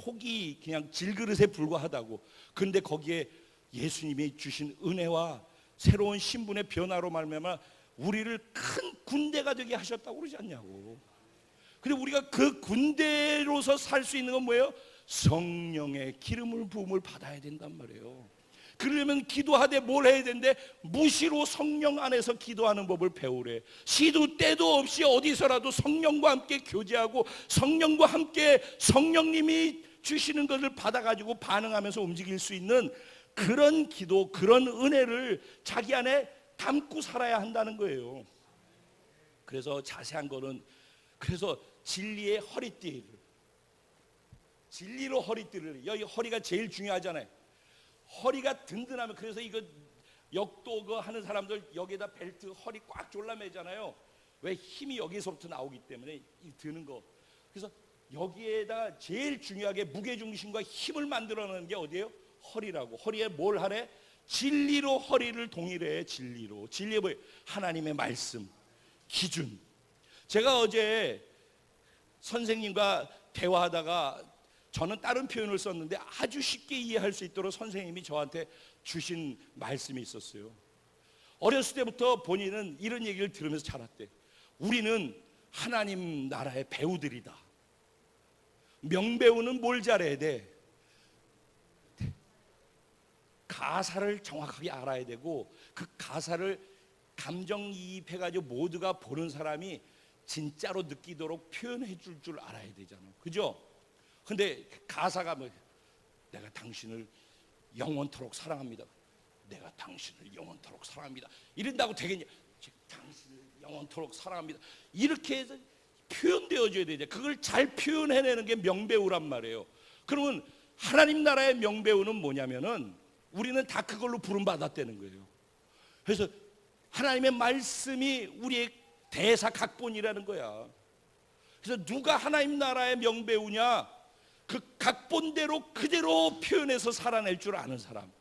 그냥 질그릇에 불과하다고. 그런데 거기에 예수님이 주신 은혜와 새로운 신분의 변화로 말미암아 우리를 큰 군대가 되게 하셨다고 그러지 않냐고. 근데 우리가 그 군대로서 살 수 있는 건 뭐예요? 성령의 기름을 부음을 받아야 된단 말이에요. 그러려면 기도하되 뭘 해야 되는데, 무시로 성령 안에서 기도하는 법을 배우래. 시도 때도 없이 어디서라도 성령과 함께 교제하고 성령과 함께 성령님이 주시는 것을 받아가지고 반응하면서 움직일 수 있는 그런 기도, 그런 은혜를 자기 안에 담고 살아야 한다는 거예요. 그래서 자세한 거는, 그래서 진리의 진리로 허리띠를, 여기 허리가 제일 중요하잖아요. 허리가 든든하면, 그래서 이거 역도 그 하는 사람들 여기에다 벨트 허리 꽉 졸라매잖아요. 왜? 힘이 여기서부터 나오기 때문에, 이 드는 거. 그래서 여기에다 제일 중요하게 무게중심과 힘을 만들어내는 게 어디예요? 허리라고. 허리에 뭘 하래? 진리로 허리를 동일해. 진리로. 진리에 뭐예요? 하나님의 말씀, 기준. 제가 어제 선생님과 대화하다가 저는 다른 표현을 썼는데 아주 쉽게 이해할 수 있도록 선생님이 저한테 주신 말씀이 있었어요. 어렸을 때부터 본인은 이런 얘기를 들으면서 자랐대. 우리는 하나님 나라의 배우들이다. 명배우는 뭘 잘해야 돼? 가사를 정확하게 알아야 되고, 그 가사를 감정이입해가지고 모두가 보는 사람이 진짜로 느끼도록 표현해 줄 알아야 되잖아. 그죠? 근데 가사가 뭐, 내가 당신을 영원토록 사랑합니다. 내가 당신을 영원토록 사랑합니다. 이런다고 되겠냐? 당신을 영원토록 사랑합니다. 이렇게 해서 표현되어져야 되죠. 그걸 잘 표현해내는 게 명배우란 말이에요. 그러면 하나님 나라의 명배우는 뭐냐면은, 우리는 다 그걸로 부름받았다는 거예요. 그래서 하나님의 말씀이 우리의 대사 각본이라는 거야. 그래서 누가 하나님 나라의 명배우냐? 그 각본대로 그대로 표현해서 살아낼 줄 아는 사람.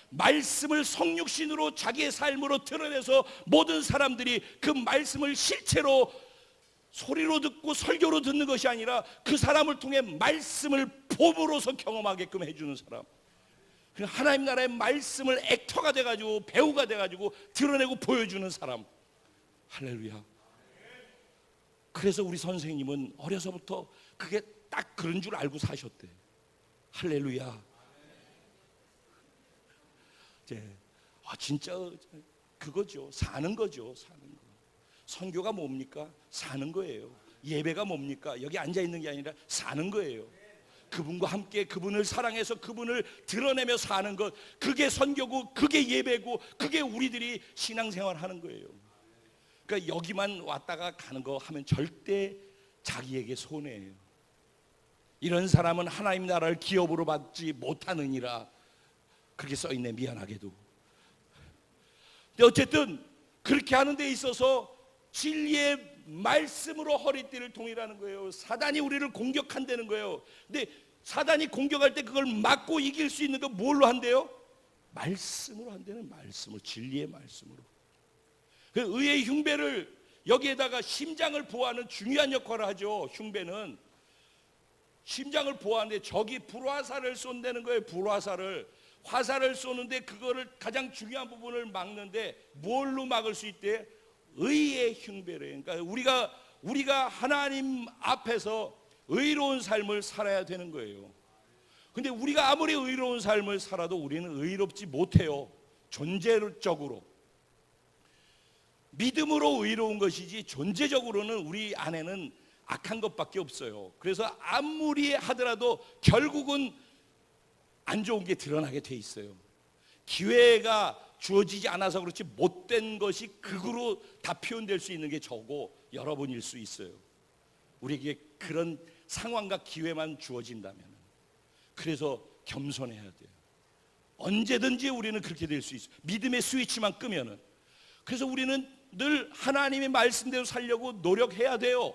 말씀을 성육신으로 자기의 삶으로 드러내서 모든 사람들이 그 말씀을 실체로 소리로 듣고 설교로 듣는 것이 아니라 그 사람을 통해 말씀을 봄으로서 경험하게끔 해주는 사람. 하나님 나라의 말씀을 액터가 돼가지고 배우가 돼가지고 드러내고 보여주는 사람. 할렐루야. 그래서 우리 선생님은 어려서부터 그게 딱 그런 줄 알고 사셨대. 할렐루야. 진짜 그거죠. 사는 거죠. 사는 거. 선교가 뭡니까? 사는 거예요. 예배가 뭡니까? 여기 앉아 있는 게 아니라 사는 거예요. 그분과 함께 그분을 사랑해서 그분을 드러내며 사는 것, 그게 선교고 그게 예배고 그게 우리들이 신앙생활 하는 거예요. 그러니까 여기만 왔다가 가는 거 하면 절대 자기에게 손해예요. 이런 사람은 하나님 나라를 기업으로 받지 못하느니라, 그렇게 써있네. 미안하게도. 근데 어쨌든 그렇게 하는 데 있어서 진리의 말씀으로 허리띠를 동이라는 거예요. 사단이 우리를 공격한다는 거예요. 근데 사단이 공격할 때 그걸 막고 이길 수 있는 거 뭘로 한대요? 말씀으로 한다는, 말씀으로, 진리의 말씀으로. 그 의의 흉배를, 여기에다가 심장을 보호하는 중요한 역할을 하죠. 흉배는 심장을 보호하는데 적이 불화살을 쏜다는 거예요. 불화살을, 화살을 쏘는데 그거를 가장 중요한 부분을 막는데 뭘로 막을 수 있대? 의의 흉배래. 그러니까 우리가 하나님 앞에서 의로운 삶을 살아야 되는 거예요. 근데 우리가 아무리 의로운 삶을 살아도 우리는 의롭지 못해요. 존재적으로. 믿음으로 의로운 것이지 존재적으로는 우리 안에는 악한 것밖에 없어요. 그래서 아무리 하더라도 결국은 안 좋은 게 드러나게 돼 있어요. 기회가 주어지지 않아서 그렇지 못된 것이 극으로 다 표현될 수 있는 게 저고 여러분일 수 있어요. 우리에게 그런 상황과 기회만 주어진다면. 그래서 겸손해야 돼요. 언제든지 우리는 그렇게 될 수 있어요. 믿음의 스위치만 끄면은. 그래서 우리는 늘 하나님의 말씀대로 살려고 노력해야 돼요.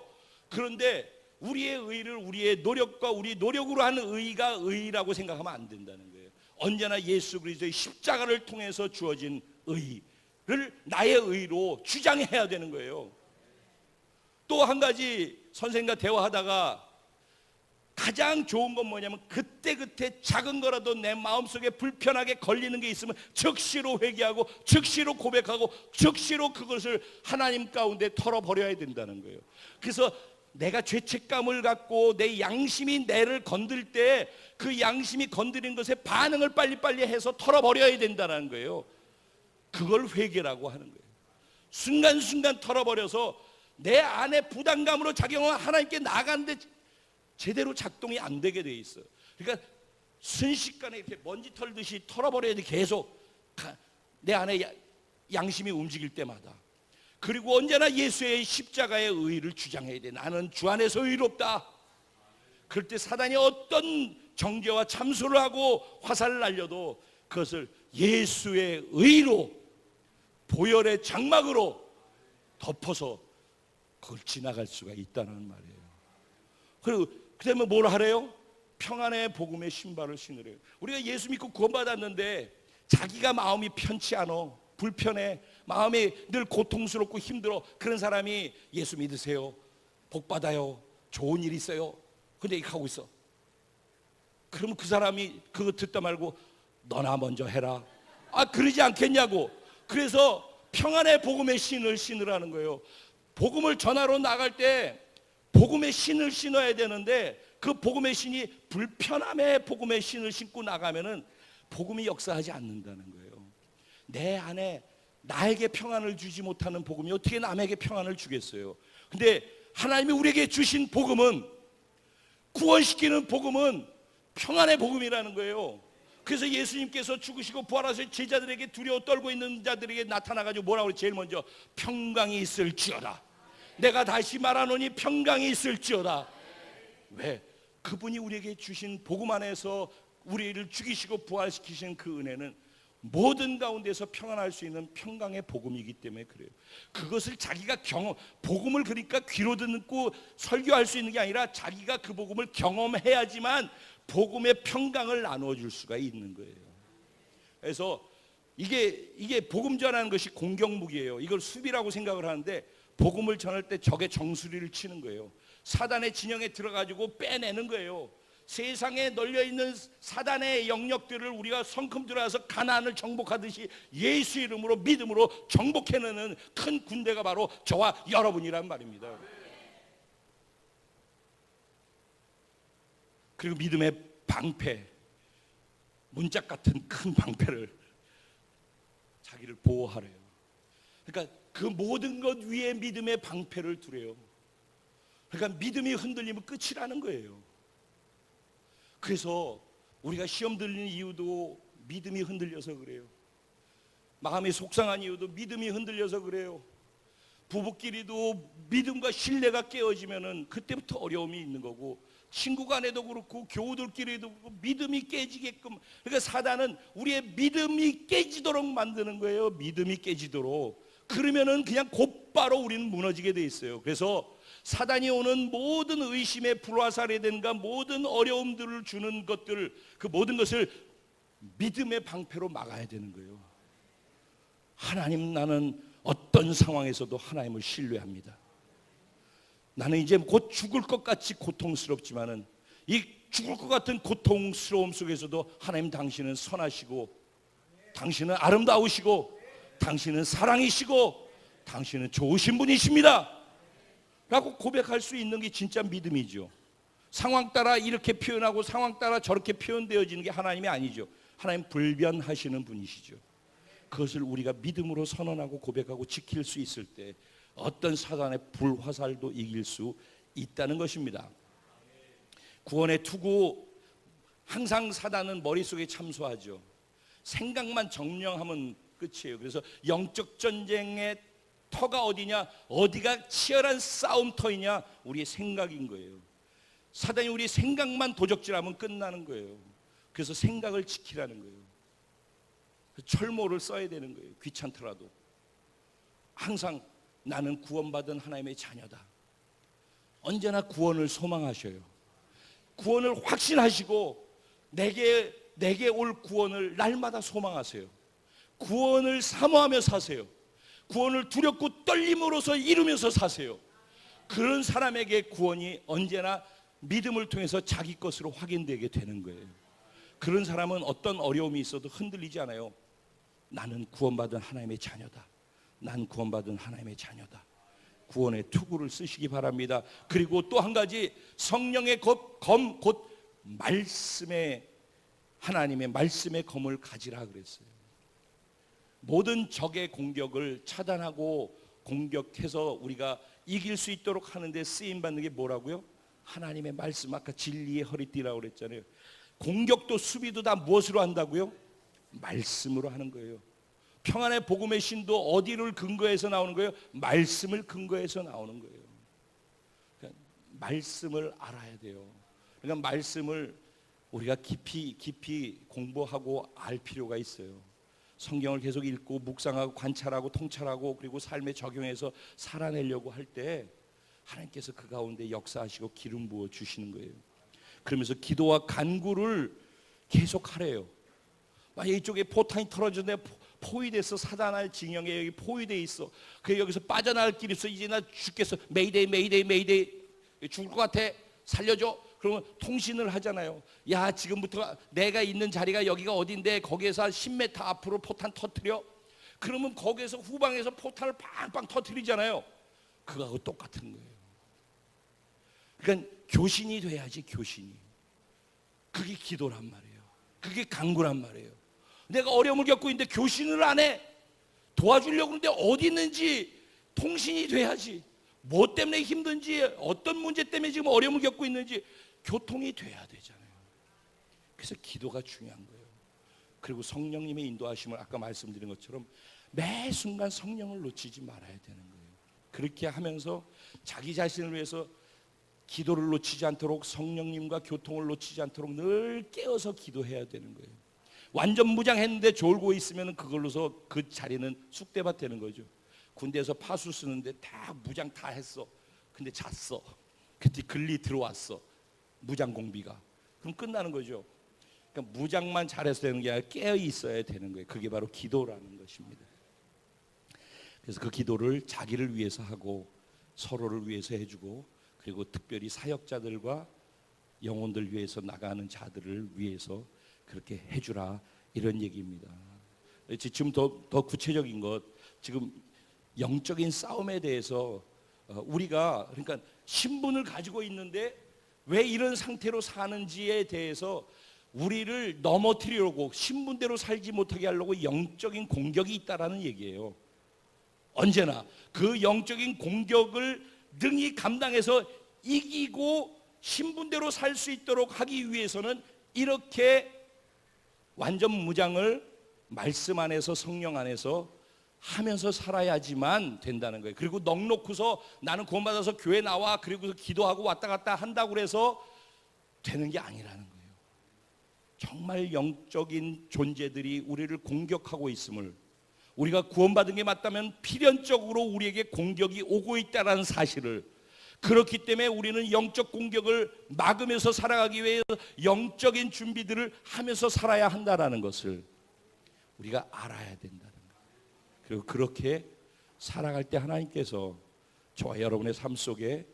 그런데 우리의 의를 우리의 노력과 우리 노력으로 하는 의가 의라고 생각하면 안 된다는 거예요. 언제나 예수 그리스도의 십자가를 통해서 주어진 의를 나의 의로 주장해야 되는 거예요. 또 한 가지 선생님과 대화하다가 가장 좋은 건 뭐냐면 그때그때 작은 거라도 내 마음속에 불편하게 걸리는 게 있으면 즉시로 회개하고 즉시로 고백하고 즉시로 그것을 하나님 가운데 털어버려야 된다는 거예요. 그래서 내가 죄책감을 갖고 내 양심이 내를 건들 때 그 양심이 건드린 것에 반응을 빨리빨리 해서 털어버려야 된다는 거예요. 그걸 회개라고 하는 거예요. 순간순간 털어버려서 내 안에 부담감으로 작용하면 하나님께 나가는데 제대로 작동이 안 되게 돼 있어요. 그러니까 순식간에 이렇게 먼지 털듯이 털어버려야 돼. 계속 내 안에 양심이 움직일 때마다. 그리고 언제나 예수의 십자가의 의를 주장해야 돼. 나는 주 안에서 의롭다. 그럴 때 사단이 어떤 정죄와 참소를 하고 화살을 날려도 그것을 예수의 의로, 보혈의 장막으로 덮어서 그걸 지나갈 수가 있다는 말이에요. 그리고 그다음에 뭘 하래요? 평안의 복음의 신발을 신으래요. 우리가 예수 믿고 구원받았는데 자기가 마음이 편치 않아, 불편해, 마음이 늘 고통스럽고 힘들어. 그런 사람이 예수 믿으세요, 복 받아요, 좋은 일 있어요, 근데 이렇게 하고 있어. 그러면 그 사람이 그거 듣다 말고 너나 먼저 해라, 그러지 않겠냐고. 그래서 평안의 복음의 신을 신으라는 거예요. 복음을 전하러 나갈 때 복음의 신을 신어야 되는데 그 복음의 신이 불편함의 복음의 신을 신고 나가면은 복음이 역사하지 않는다는 거예요. 내 안에 나에게 평안을 주지 못하는 복음이 어떻게 남에게 평안을 주겠어요? 근데 하나님이 우리에게 주신 복음은, 구원시키는 복음은 평안의 복음이라는 거예요. 그래서 예수님께서 죽으시고 부활하셔서 제자들에게 두려워 떨고 있는 자들에게 나타나가지고 뭐라고 그래? 제일 먼저 평강이 있을지어다. 내가 다시 말하노니 평강이 있을지어다. 왜? 그분이 우리에게 주신 복음 안에서 우리를 죽이시고 부활시키신 그 은혜는 모든 가운데서 평안할 수 있는 평강의 복음이기 때문에 그래요. 그것을 자기가 복음을 그러니까 귀로 듣고 설교할 수 있는 게 아니라 자기가 그 복음을 경험해야지만 복음의 평강을 나누어 줄 수가 있는 거예요. 그래서 이게 복음 전하는 것이 공격무기예요. 이걸 수비라고 생각을 하는데 복음을 전할 때 적의 정수리를 치는 거예요. 사단의 진영에 들어가지고 빼내는 거예요. 세상에 널려있는 사단의 영역들을 우리가 성큼 들어가서 가나안을 정복하듯이 예수 이름으로 믿음으로 정복해내는 큰 군대가 바로 저와 여러분이란 말입니다. 그리고 믿음의 방패, 문짝 같은 큰 방패를 자기를 보호하래요. 그러니까 그 모든 것 위에 믿음의 방패를 두래요. 그러니까 믿음이 흔들리면 끝이라는 거예요. 그래서 우리가 시험 들리는 이유도 믿음이 흔들려서 그래요. 마음이 속상한 이유도 믿음이 흔들려서 그래요. 부부끼리도 믿음과 신뢰가 깨어지면은 그때부터 어려움이 있는 거고, 친구 간에도 그렇고 교우들끼리도 그렇고 믿음이 깨지게끔. 그러니까 사단은 우리의 믿음이 깨지도록 만드는 거예요. 믿음이 깨지도록. 그러면은 그냥 곧바로 우리는 무너지게 돼 있어요. 그래서 사단이 오는 모든 의심의 불화살이든가 모든 어려움들을 주는 것들, 그 모든 것을 믿음의 방패로 막아야 되는 거예요. 하나님, 나는 어떤 상황에서도 하나님을 신뢰합니다. 나는 이제 곧 죽을 것 같이 고통스럽지만은 이 죽을 것 같은 고통스러움 속에서도 하나님, 당신은 선하시고 당신은 아름다우시고 당신은 사랑이시고 당신은 좋으신 분이십니다 라고 고백할 수 있는 게 진짜 믿음이죠. 상황 따라 이렇게 표현하고 상황 따라 저렇게 표현되어지는 게 하나님이 아니죠. 하나님 불변하시는 분이시죠. 그것을 우리가 믿음으로 선언하고 고백하고 지킬 수 있을 때 어떤 사단의 불화살도 이길 수 있다는 것입니다. 구원의 투구, 항상 사단은 머릿속에 참소하죠. 생각만 정령하면 끝이에요. 그래서 영적 전쟁의 터가 어디냐, 어디가 치열한 싸움터이냐, 우리의 생각인 거예요. 사단이 우리 생각만 도적질하면 끝나는 거예요. 그래서 생각을 지키라는 거예요. 철모를 써야 되는 거예요. 귀찮더라도 항상 나는 구원받은 하나님의 자녀다. 언제나 구원을 소망하셔요. 구원을 확신하시고 내게 올 구원을 날마다 소망하세요. 구원을 사모하며 사세요. 구원을 두렵고 떨림으로써 이루면서 사세요. 그런 사람에게 구원이 언제나 믿음을 통해서 자기 것으로 확인되게 되는 거예요. 그런 사람은 어떤 어려움이 있어도 흔들리지 않아요. 나는 구원받은 하나님의 자녀다. 난 구원받은 하나님의 자녀다. 구원의 투구를 쓰시기 바랍니다. 그리고 또 한 가지, 성령의 검, 곧 말씀의, 하나님의 말씀의 검을 가지라 그랬어요. 모든 적의 공격을 차단하고 공격해서 우리가 이길 수 있도록 하는데 쓰임받는 게 뭐라고요? 하나님의 말씀. 아까 진리의 허리띠라고 그랬잖아요. 공격도 수비도 다 무엇으로 한다고요? 말씀으로 하는 거예요. 평안의 복음의 신도 어디를 근거해서 나오는 거예요? 말씀을 근거해서 나오는 거예요. 그러니까 말씀을 알아야 돼요. 그러니까 말씀을 우리가 깊이 공부하고 알 필요가 있어요. 성경을 계속 읽고 묵상하고 관찰하고 통찰하고 그리고 삶에 적용해서 살아내려고 할 때 하나님께서 그 가운데 역사하시고 기름 부어 주시는 거예요. 그러면서 기도와 간구를 계속 하래요. 막 이쪽에 포탄이 터져졌네, 포위돼서 사단의 징역에 여기 포위돼 있어. 그 여기서 빠져나갈 길이 있어. 이제 나 죽겠어. 메이데이, 메이데이, 메이데이. 죽을 것 같아. 살려줘. 그러면 통신을 하잖아요. 야, 지금부터 내가 있는 자리가 여기가 어딘데 거기에서 한 10m 앞으로 포탄 터뜨려. 그러면 거기에서 후방에서 포탄을 빵빵 터뜨리잖아요. 그거하고 똑같은 거예요. 그러니까 교신이 돼야지, 교신이. 그게 기도란 말이에요. 그게 간구란 말이에요. 내가 어려움을 겪고 있는데 교신을 안 해. 도와주려고 하는데 어디 있는지 통신이 돼야지. 뭐 때문에 힘든지, 어떤 문제 때문에 지금 어려움을 겪고 있는지 교통이 돼야 되잖아요. 그래서 기도가 중요한 거예요. 그리고 성령님의 인도하심을 아까 말씀드린 것처럼 매 순간 성령을 놓치지 말아야 되는 거예요. 그렇게 하면서 자기 자신을 위해서 기도를 놓치지 않도록, 성령님과 교통을 놓치지 않도록 늘 깨어서 기도해야 되는 거예요. 완전 무장했는데 졸고 있으면 그걸로서 그 자리는 쑥대밭 되는 거죠. 군대에서 파수 쓰는데 다 무장 다 했어. 근데 잤어. 그때 근리 들어왔어. 무장 공비가. 그럼 끝나는 거죠. 그러니까 무장만 잘해서 되는 게 아니라 깨어 있어야 되는 거예요. 그게 바로 기도라는 것입니다. 그래서 그 기도를 자기를 위해서 하고 서로를 위해서 해주고 그리고 특별히 사역자들과 영혼들 위해서 나가는 자들을 위해서 그렇게 해주라, 이런 얘기입니다. 지금 더 구체적인 것, 지금 영적인 싸움에 대해서 우리가 그러니까 신분을 가지고 있는데 왜 이런 상태로 사는지에 대해서 우리를 넘어뜨리려고, 신분대로 살지 못하게 하려고 영적인 공격이 있다라는 얘기예요. 언제나 그 영적인 공격을 능히 감당해서 이기고 신분대로 살 수 있도록 하기 위해서는 이렇게 완전 무장을 말씀 안에서, 성령 안에서 하면서 살아야지만 된다는 거예요. 그리고 넉놓고서 나는 구원받아서 교회 나와 그리고 기도하고 왔다 갔다 한다고 해서 되는 게 아니라는 거예요. 정말 영적인 존재들이 우리를 공격하고 있음을, 우리가 구원받은 게 맞다면 필연적으로 우리에게 공격이 오고 있다는 사실을, 그렇기 때문에 우리는 영적 공격을 막으면서 살아가기 위해 영적인 준비들을 하면서 살아야 한다는 것을 우리가 알아야 된다는 거예요. 그리고 그렇게 살아갈 때 하나님께서 저와 여러분의 삶 속에,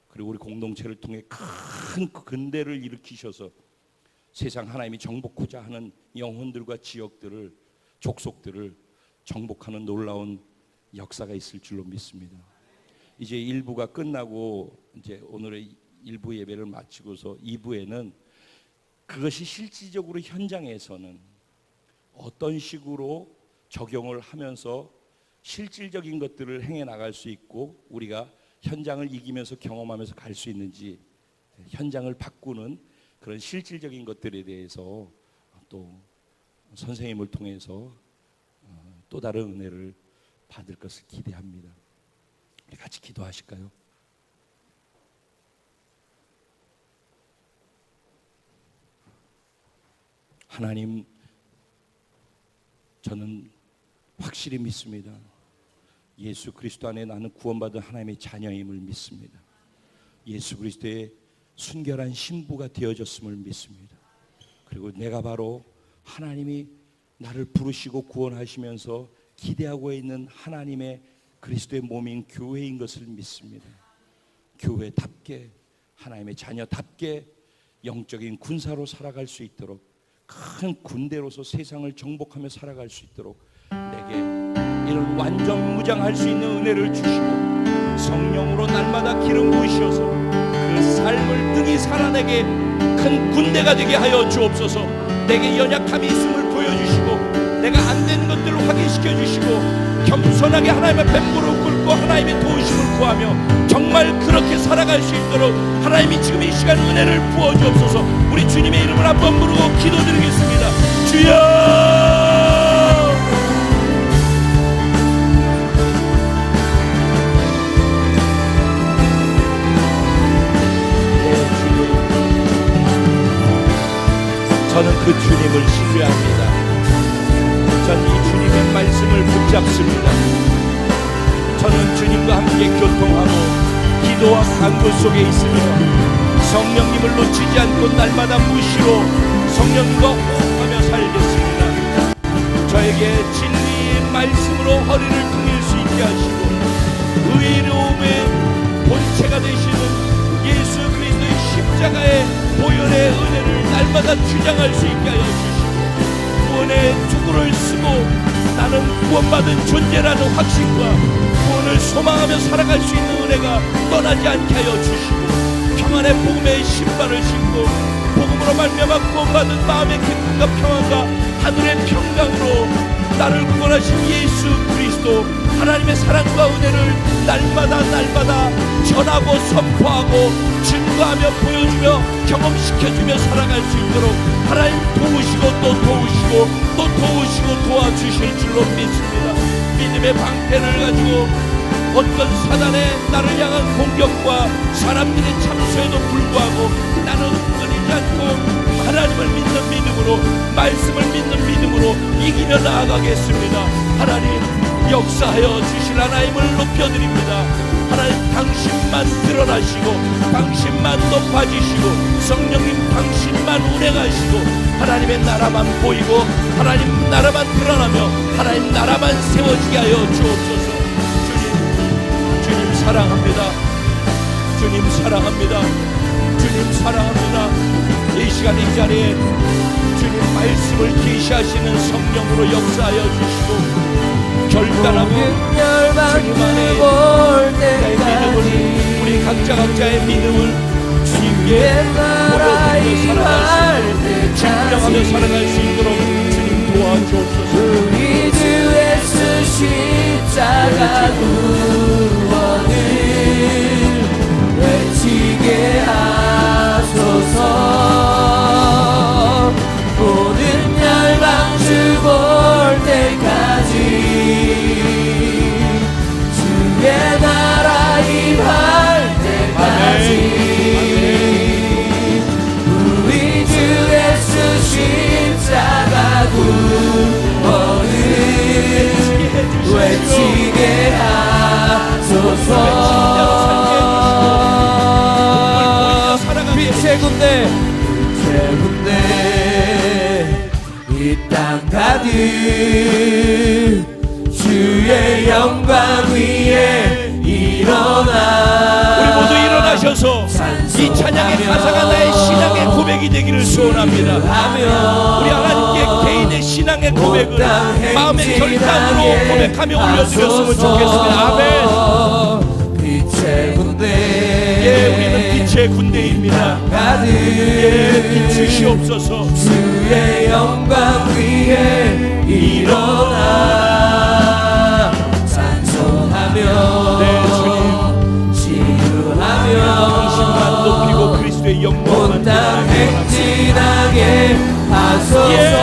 그리고 우리 공동체를 통해 큰 근대를 일으키셔서 세상 하나님이 정복하고자 하는 영혼들과 지역들을, 족속들을 정복하는 놀라운 역사가 있을 줄로 믿습니다. 이제 1부가 끝나고 이제 오늘의 1부 예배를 마치고서 2부에는 그것이 실질적으로 현장에서는 어떤 식으로 적용을 하면서 실질적인 것들을 행해 나갈 수 있고 우리가 현장을 이기면서 경험하면서 갈 수 있는지, 현장을 바꾸는 그런 실질적인 것들에 대해서 또 선생님을 통해서 또 다른 은혜를 받을 것을 기대합니다. 우리 같이 기도하실까요? 하나님, 저는 확실히 믿습니다. 예수 그리스도 안에 나는 구원받은 하나님의 자녀임을 믿습니다. 예수 그리스도의 순결한 신부가 되어졌음을 믿습니다. 그리고 내가 바로 하나님이 나를 부르시고 구원하시면서 기대하고 있는 하나님의 그리스도의 몸인 교회인 것을 믿습니다. 교회답게, 하나님의 자녀답게 영적인 군사로 살아갈 수 있도록, 큰 군대로서 세상을 정복하며 살아갈 수 있도록 내게 이런 완전 무장할 수 있는 은혜를 주시고 성령으로 날마다 기름 부으셔서 그 삶을 능히 살아내게 큰 군대가 되게 하여 주옵소서. 내게 연약함이 있음을 보여주시고 내가 안 되는 것들을 확인시켜 주시고 겸손하게 하나님 앞에 무릎 꿇고 하나님의 도우심을 구하며 정말 그렇게 살아갈 수 있도록 하나님이 지금 이 시간 은혜를 부어 주옵소서. 우리 주님의 이름을 한번 부르고 기도드리겠습니다. 주여! 저는 그 주님을 신뢰합니다. 전 이 주님의 말씀을 붙잡습니다. 저는 주님과 함께 교통하고 기도와 간구 속에 있으며 성령님을 놓치지 않고 날마다 무시로 성령님과 호흡하며 살겠습니다. 저에게 진리의 말씀으로 허리를 등일 수 있게 하시고 의로움의 본체가 되시는 예수 그리스도의 십자가의 보혈의 은혜를 날마다 주장할 수 있게 하여 주시고 구원의 투구를 쓰고 나는 구원받은 존재라는 확신과 구원을 소망하며 살아갈 수 있는 은혜가 떠나지 않게 하여 주시고 평안의 복음의 신발을 신고 복음으로 말미암아 구원받은 마음의 기쁨과 평안과 하늘의 평강으로 나를 구원하신 예수 그리스도 하나님의 사랑과 은혜를 날마다 전하고 선포하고 증거하며 보여주며 경험시켜주며 살아갈 수 있도록 하나님 도우시고 또 도우시고 또 도우시고 도와주실 줄로 믿습니다. 믿음의 방패를 가지고 어떤 사단의 나를 향한 공격과 사람들의 참소에도 불구하고 나는 끊이지 않고 하나님을 믿는 믿음으로 말씀을 믿는 믿음으로 이기며 나아가겠습니다. 하나님 역사하여 주실 하나님을 높여드립니다. 하나님 당신만 드러나시고 당신만 높아지시고 성령님 당신만 운행하시고 하나님의 나라만 보이고 하나님 나라만 드러나며 하나님 나라만 세워지게 하여 주옵소서. 주님 사랑합니다. 주님 사랑합니다. 주님 사랑합니다. 이 시간 이 자리에 주님 말씀을 계시하시는 성령으로 역사하여 주시고 결단하고 주님 안에 나의 믿음을 우리 각자의 믿음을 주님께 보여드리며 살아갈 수 있도록 증명하며 살아갈 수 있도록 주님 도와주옵소서. 우리 주 예수 십자가 구원을 외치게 하소서. 모든 열방 주 볼 때까지 주의 나라 임할 때까지 우리 주 예수 십자가 구원을 가득 주의 영광 위에 일어나. 우리 모두 일어나셔서 이 찬양의 가사가 나의 신앙의 고백이 되기를 소원합니다. 우리 하나님께 개인의 신앙의 고백을 마음의 결단으로 고백하며 올려드렸으면 좋겠습니다. 아멘. 빛의 군대, 예, 우리는 빛의 군대입니다. 가득 예, 비추시옵소서. 주의 영광 위에 일어나 찬송하며 네, 주님. 치유하며 당신만 높이고 그리스도의 영광만 온 땅 행진하게 하소서.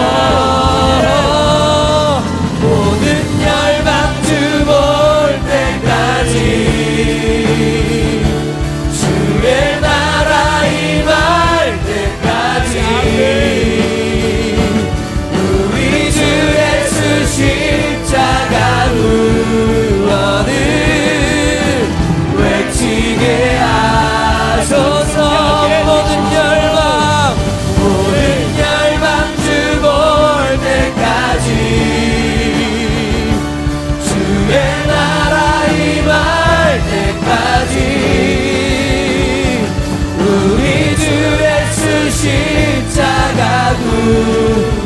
모든 열방 주 볼 때까지 주의 나라 임할 때까지 우리 주 예수 십자가 구원을 외치게 하소서. 모든 열방 주 볼 때까지 주의 나라 임할 때까지 우리 주 예수 십자가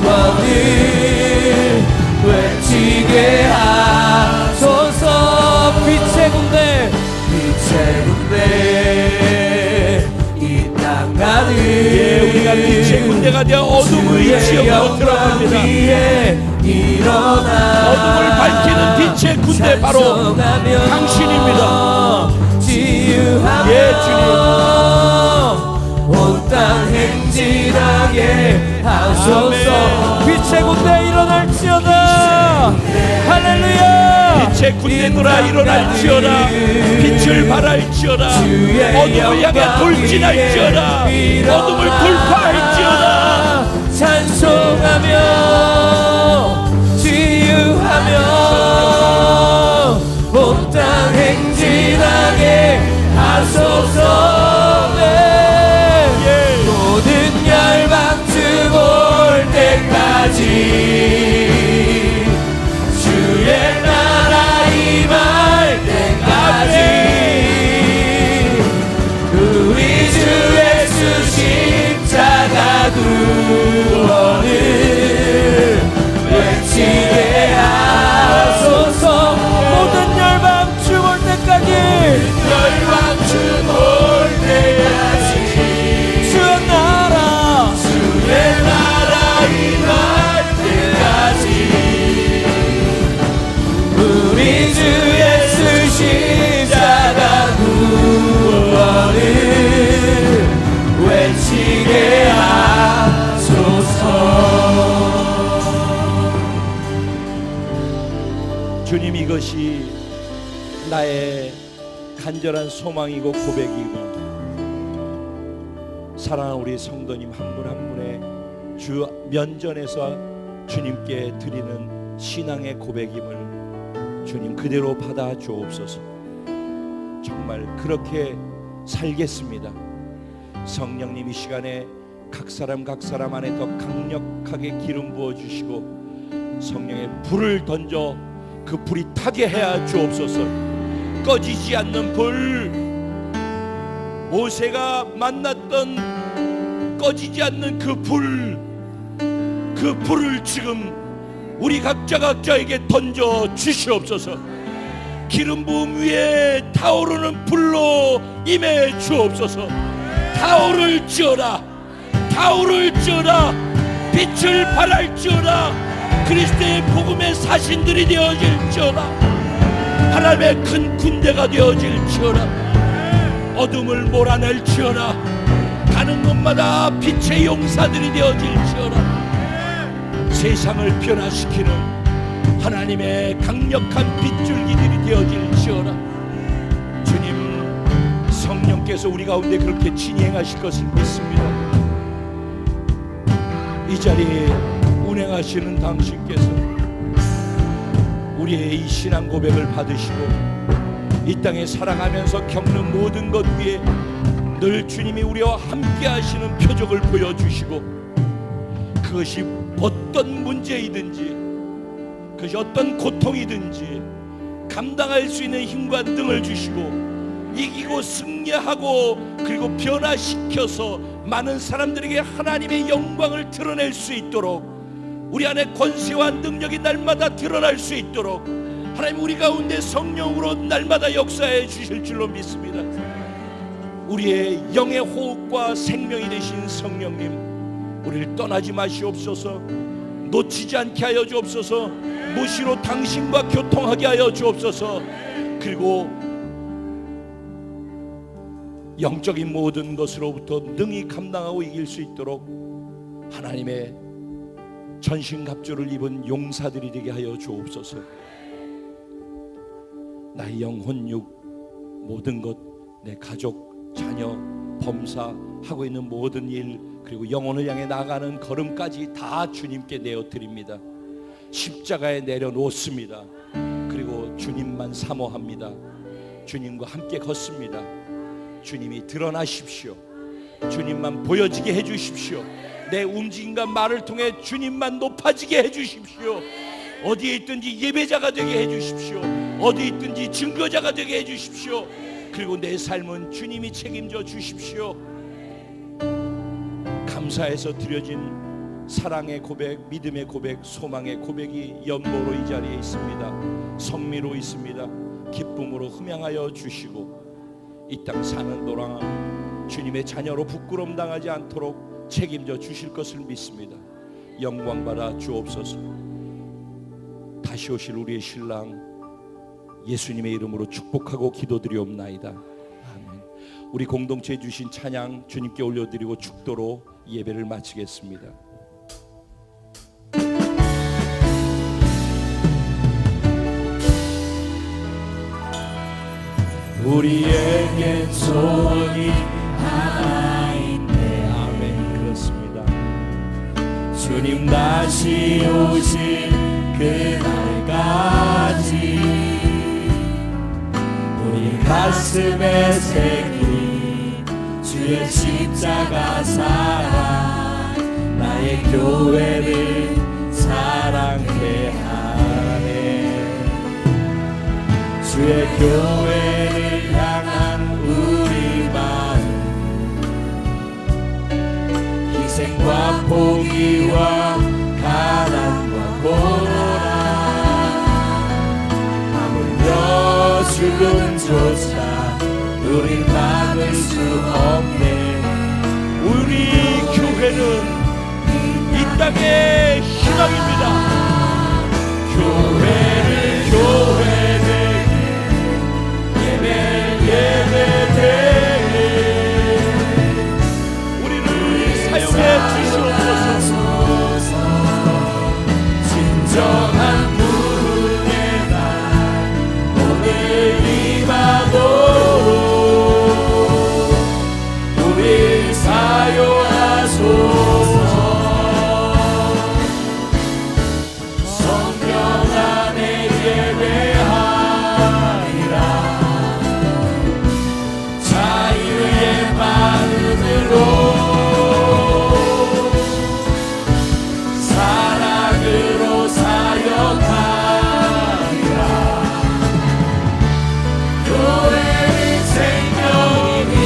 구원을 외치게 하소서. 빛의 군대, 빛의 군대 이 땅 가득 예, 우리가 빛의 군대가 되어 어둠의 지역으로 들어갑니다. 일어나 어둠을 밝히는 빛의 군대 바로 당신입니다. 치유하며 예, 주님. 온 땅 행진하게 하소서. 빛의 군대 일어날지어다. 할렐루야. 빛의 군대들아 일어날지어다. 빛을 발할지어다. 어둠을 향해 돌진할지어다. 어둠을 돌파할지어다. 찬송하며 치유하며 온 땅 행진하게 하소서. 네. 모든 열방 주 볼 때까지 주의 나라 임할 때까지 우리 주 예수 십자가 구원을 외치게 하소서. 모든 열방 주 볼 때까지 열방 주 볼 때까지 주의 나라 임할 때까지 우리 주 예수 십자가 구원을 외치게 하소서. 주님, 이것이 나의 간절한 소망이고 고백이고 사랑하는 우리 성도님 한 분 한 분의 주 면전에서 주님께 드리는 신앙의 고백임을 주님 그대로 받아 주옵소서. 정말 그렇게 살겠습니다. 성령님 이 시간에 각 사람 안에 더 강력하게 기름 부어 주시고 성령의 불을 던져 그 불이 타게 해야 주옵소서. 꺼지지 않는 불, 모세가 만났던 꺼지지 않는 그 불을 지금 우리 각자에게 던져 주시옵소서. 기름 부음 위에 타오르는 불로 임해 주옵소서. 타오를지어다, 빛을 발할지어다. 그리스도의 복음의 사신들이 되어질지어다. 하나님의 큰 군대가 되어질지어다. 어둠을 몰아낼지어다. 가는 곳마다 빛의 용사들이 되어질지어다. 세상을 변화시키는 하나님의 강력한 빗줄기들이 되어질지어다. 주님, 성령께서 우리 가운데 그렇게 진행하실 것을 믿습니다. 이 자리에 운행하시는 당신께서 우리의 이 신앙 고백을 받으시고 이 땅에 살아가면서 겪는 모든 것 위에 늘 주님이 우리와 함께 하시는 표적을 보여주시고 그것이 어떤 문제이든지 그것이 어떤 고통이든지 감당할 수 있는 힘과 능을 주시고 이기고 승리하고 그리고 변화시켜서 많은 사람들에게 하나님의 영광을 드러낼 수 있도록 우리 안에 권세와 능력이 날마다 드러날 수 있도록 하나님 우리 가운데 성령으로 날마다 역사해 주실 줄로 믿습니다. 우리의 영의 호흡과 생명이 되신 성령님, 우리를 떠나지 마시옵소서. 놓치지 않게 하여 주옵소서. 무시로 당신과 교통하게 하여 주옵소서. 그리고 영적인 모든 것으로부터 능히 감당하고 이길 수 있도록 하나님의 전신갑주를 입은 용사들이 되게 하여 주옵소서. 나의 영혼 육 모든 것, 내 가족, 자녀, 범사 하고 있는 모든 일, 그리고 영혼을 향해 나가는 걸음까지 다 주님께 내어드립니다. 십자가에 내려놓습니다. 그리고 주님만 사모합니다. 주님과 함께 걷습니다. 주님이 드러나십시오. 주님만 보여지게 해주십시오. 내 움직임과 말을 통해 주님만 높아지게 해주십시오. 어디에 있든지 예배자가 되게 해주십시오. 어디에 있든지 증거자가 되게 해주십시오. 그리고 내 삶은 주님이 책임져 주십시오. 감사해서 드려진 사랑의 고백, 믿음의 고백, 소망의 고백이 연보로 이 자리에 있습니다. 성미로 있습니다. 기쁨으로 흠양하여 주시고 이 땅 사는 동안 주님의 자녀로 부끄러움 당하지 않도록 책임져 주실 것을 믿습니다. 영광 받아 주옵소서. 다시 오실 우리의 신랑 예수님의 이름으로 축복하고 기도드리옵나이다. 아멘. 우리 공동체에 주신 찬양 주님께 올려드리고 축도로 예배를 마치겠습니다. 우리에겐 소원이 하나인데 아멘. 그렇습니다. 주님 다시 오실 그날까지 우리 가슴에 새긴 주의 십자가 사랑 나의 교회를 사랑케 하네. 주의 교회를 향한 우리 마음 희생과 포기와 가난과 고난 하물며 죽음조차 우릴 막을 수 없네. 우리 교회는 이 땅의 희망입니다. 교회를 교회되게 예배되게 우리를 사용해 주시옵소서. 진정한 부흥의 날 오늘 임하도록 우릴 사용하소서. 성령 안에 예배하리라. 자유의 마음으로 사랑으로 사역하리라. 교회는 생명이니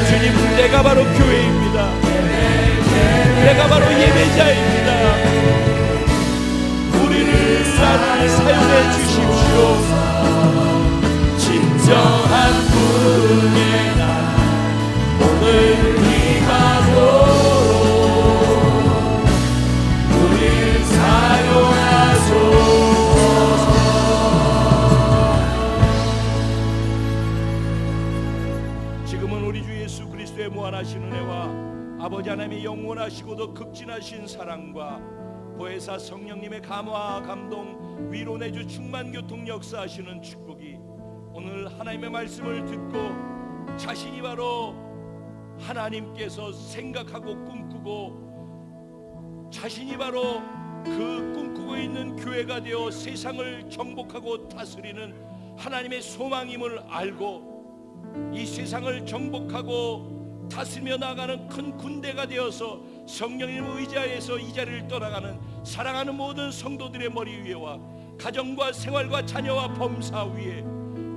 주님, 내가 바로 교회입니다. 내가 바로 예배자입니다. 우리를 사용해 주십시오. 진정한 부흥의 날 오늘 임하도록 우릴 사용하소서. 지금은 우리 주 예수 그리스도의 무한하신 은혜와 아버지 하나님의 영원하시고도 극진하신 사랑과 보혜사 성령님의 감화 감동 위로 내주 충만 교통 역사하시는 축복이 오늘 하나님의 말씀을 듣고 자신이 바로 하나님께서 생각하고 꿈꾸고 자신이 바로 그 꿈꾸고 있는 교회가 되어 세상을 정복하고 다스리는 하나님의 소망임을 알고 이 세상을 정복하고 다스리며 나가는 큰 군대가 되어서 성령님 의지하에서 이 자리를 떠나가는 사랑하는 모든 성도들의 머리 위에와 가정과 생활과 자녀와 범사 위에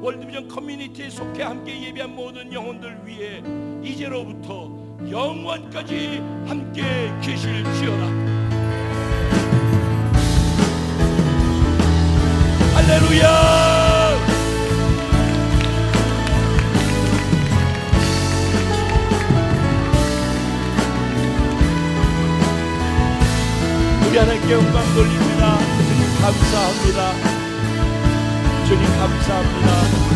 월드비전 커뮤니티에 속해 함께 예배한 모든 영혼들 위에 이제로부터 영원까지 함께 계실지어다. 할렐루야. 우리 하나님께 영광 돌립니다. 주님 감사합니다. 주님 감사합니다.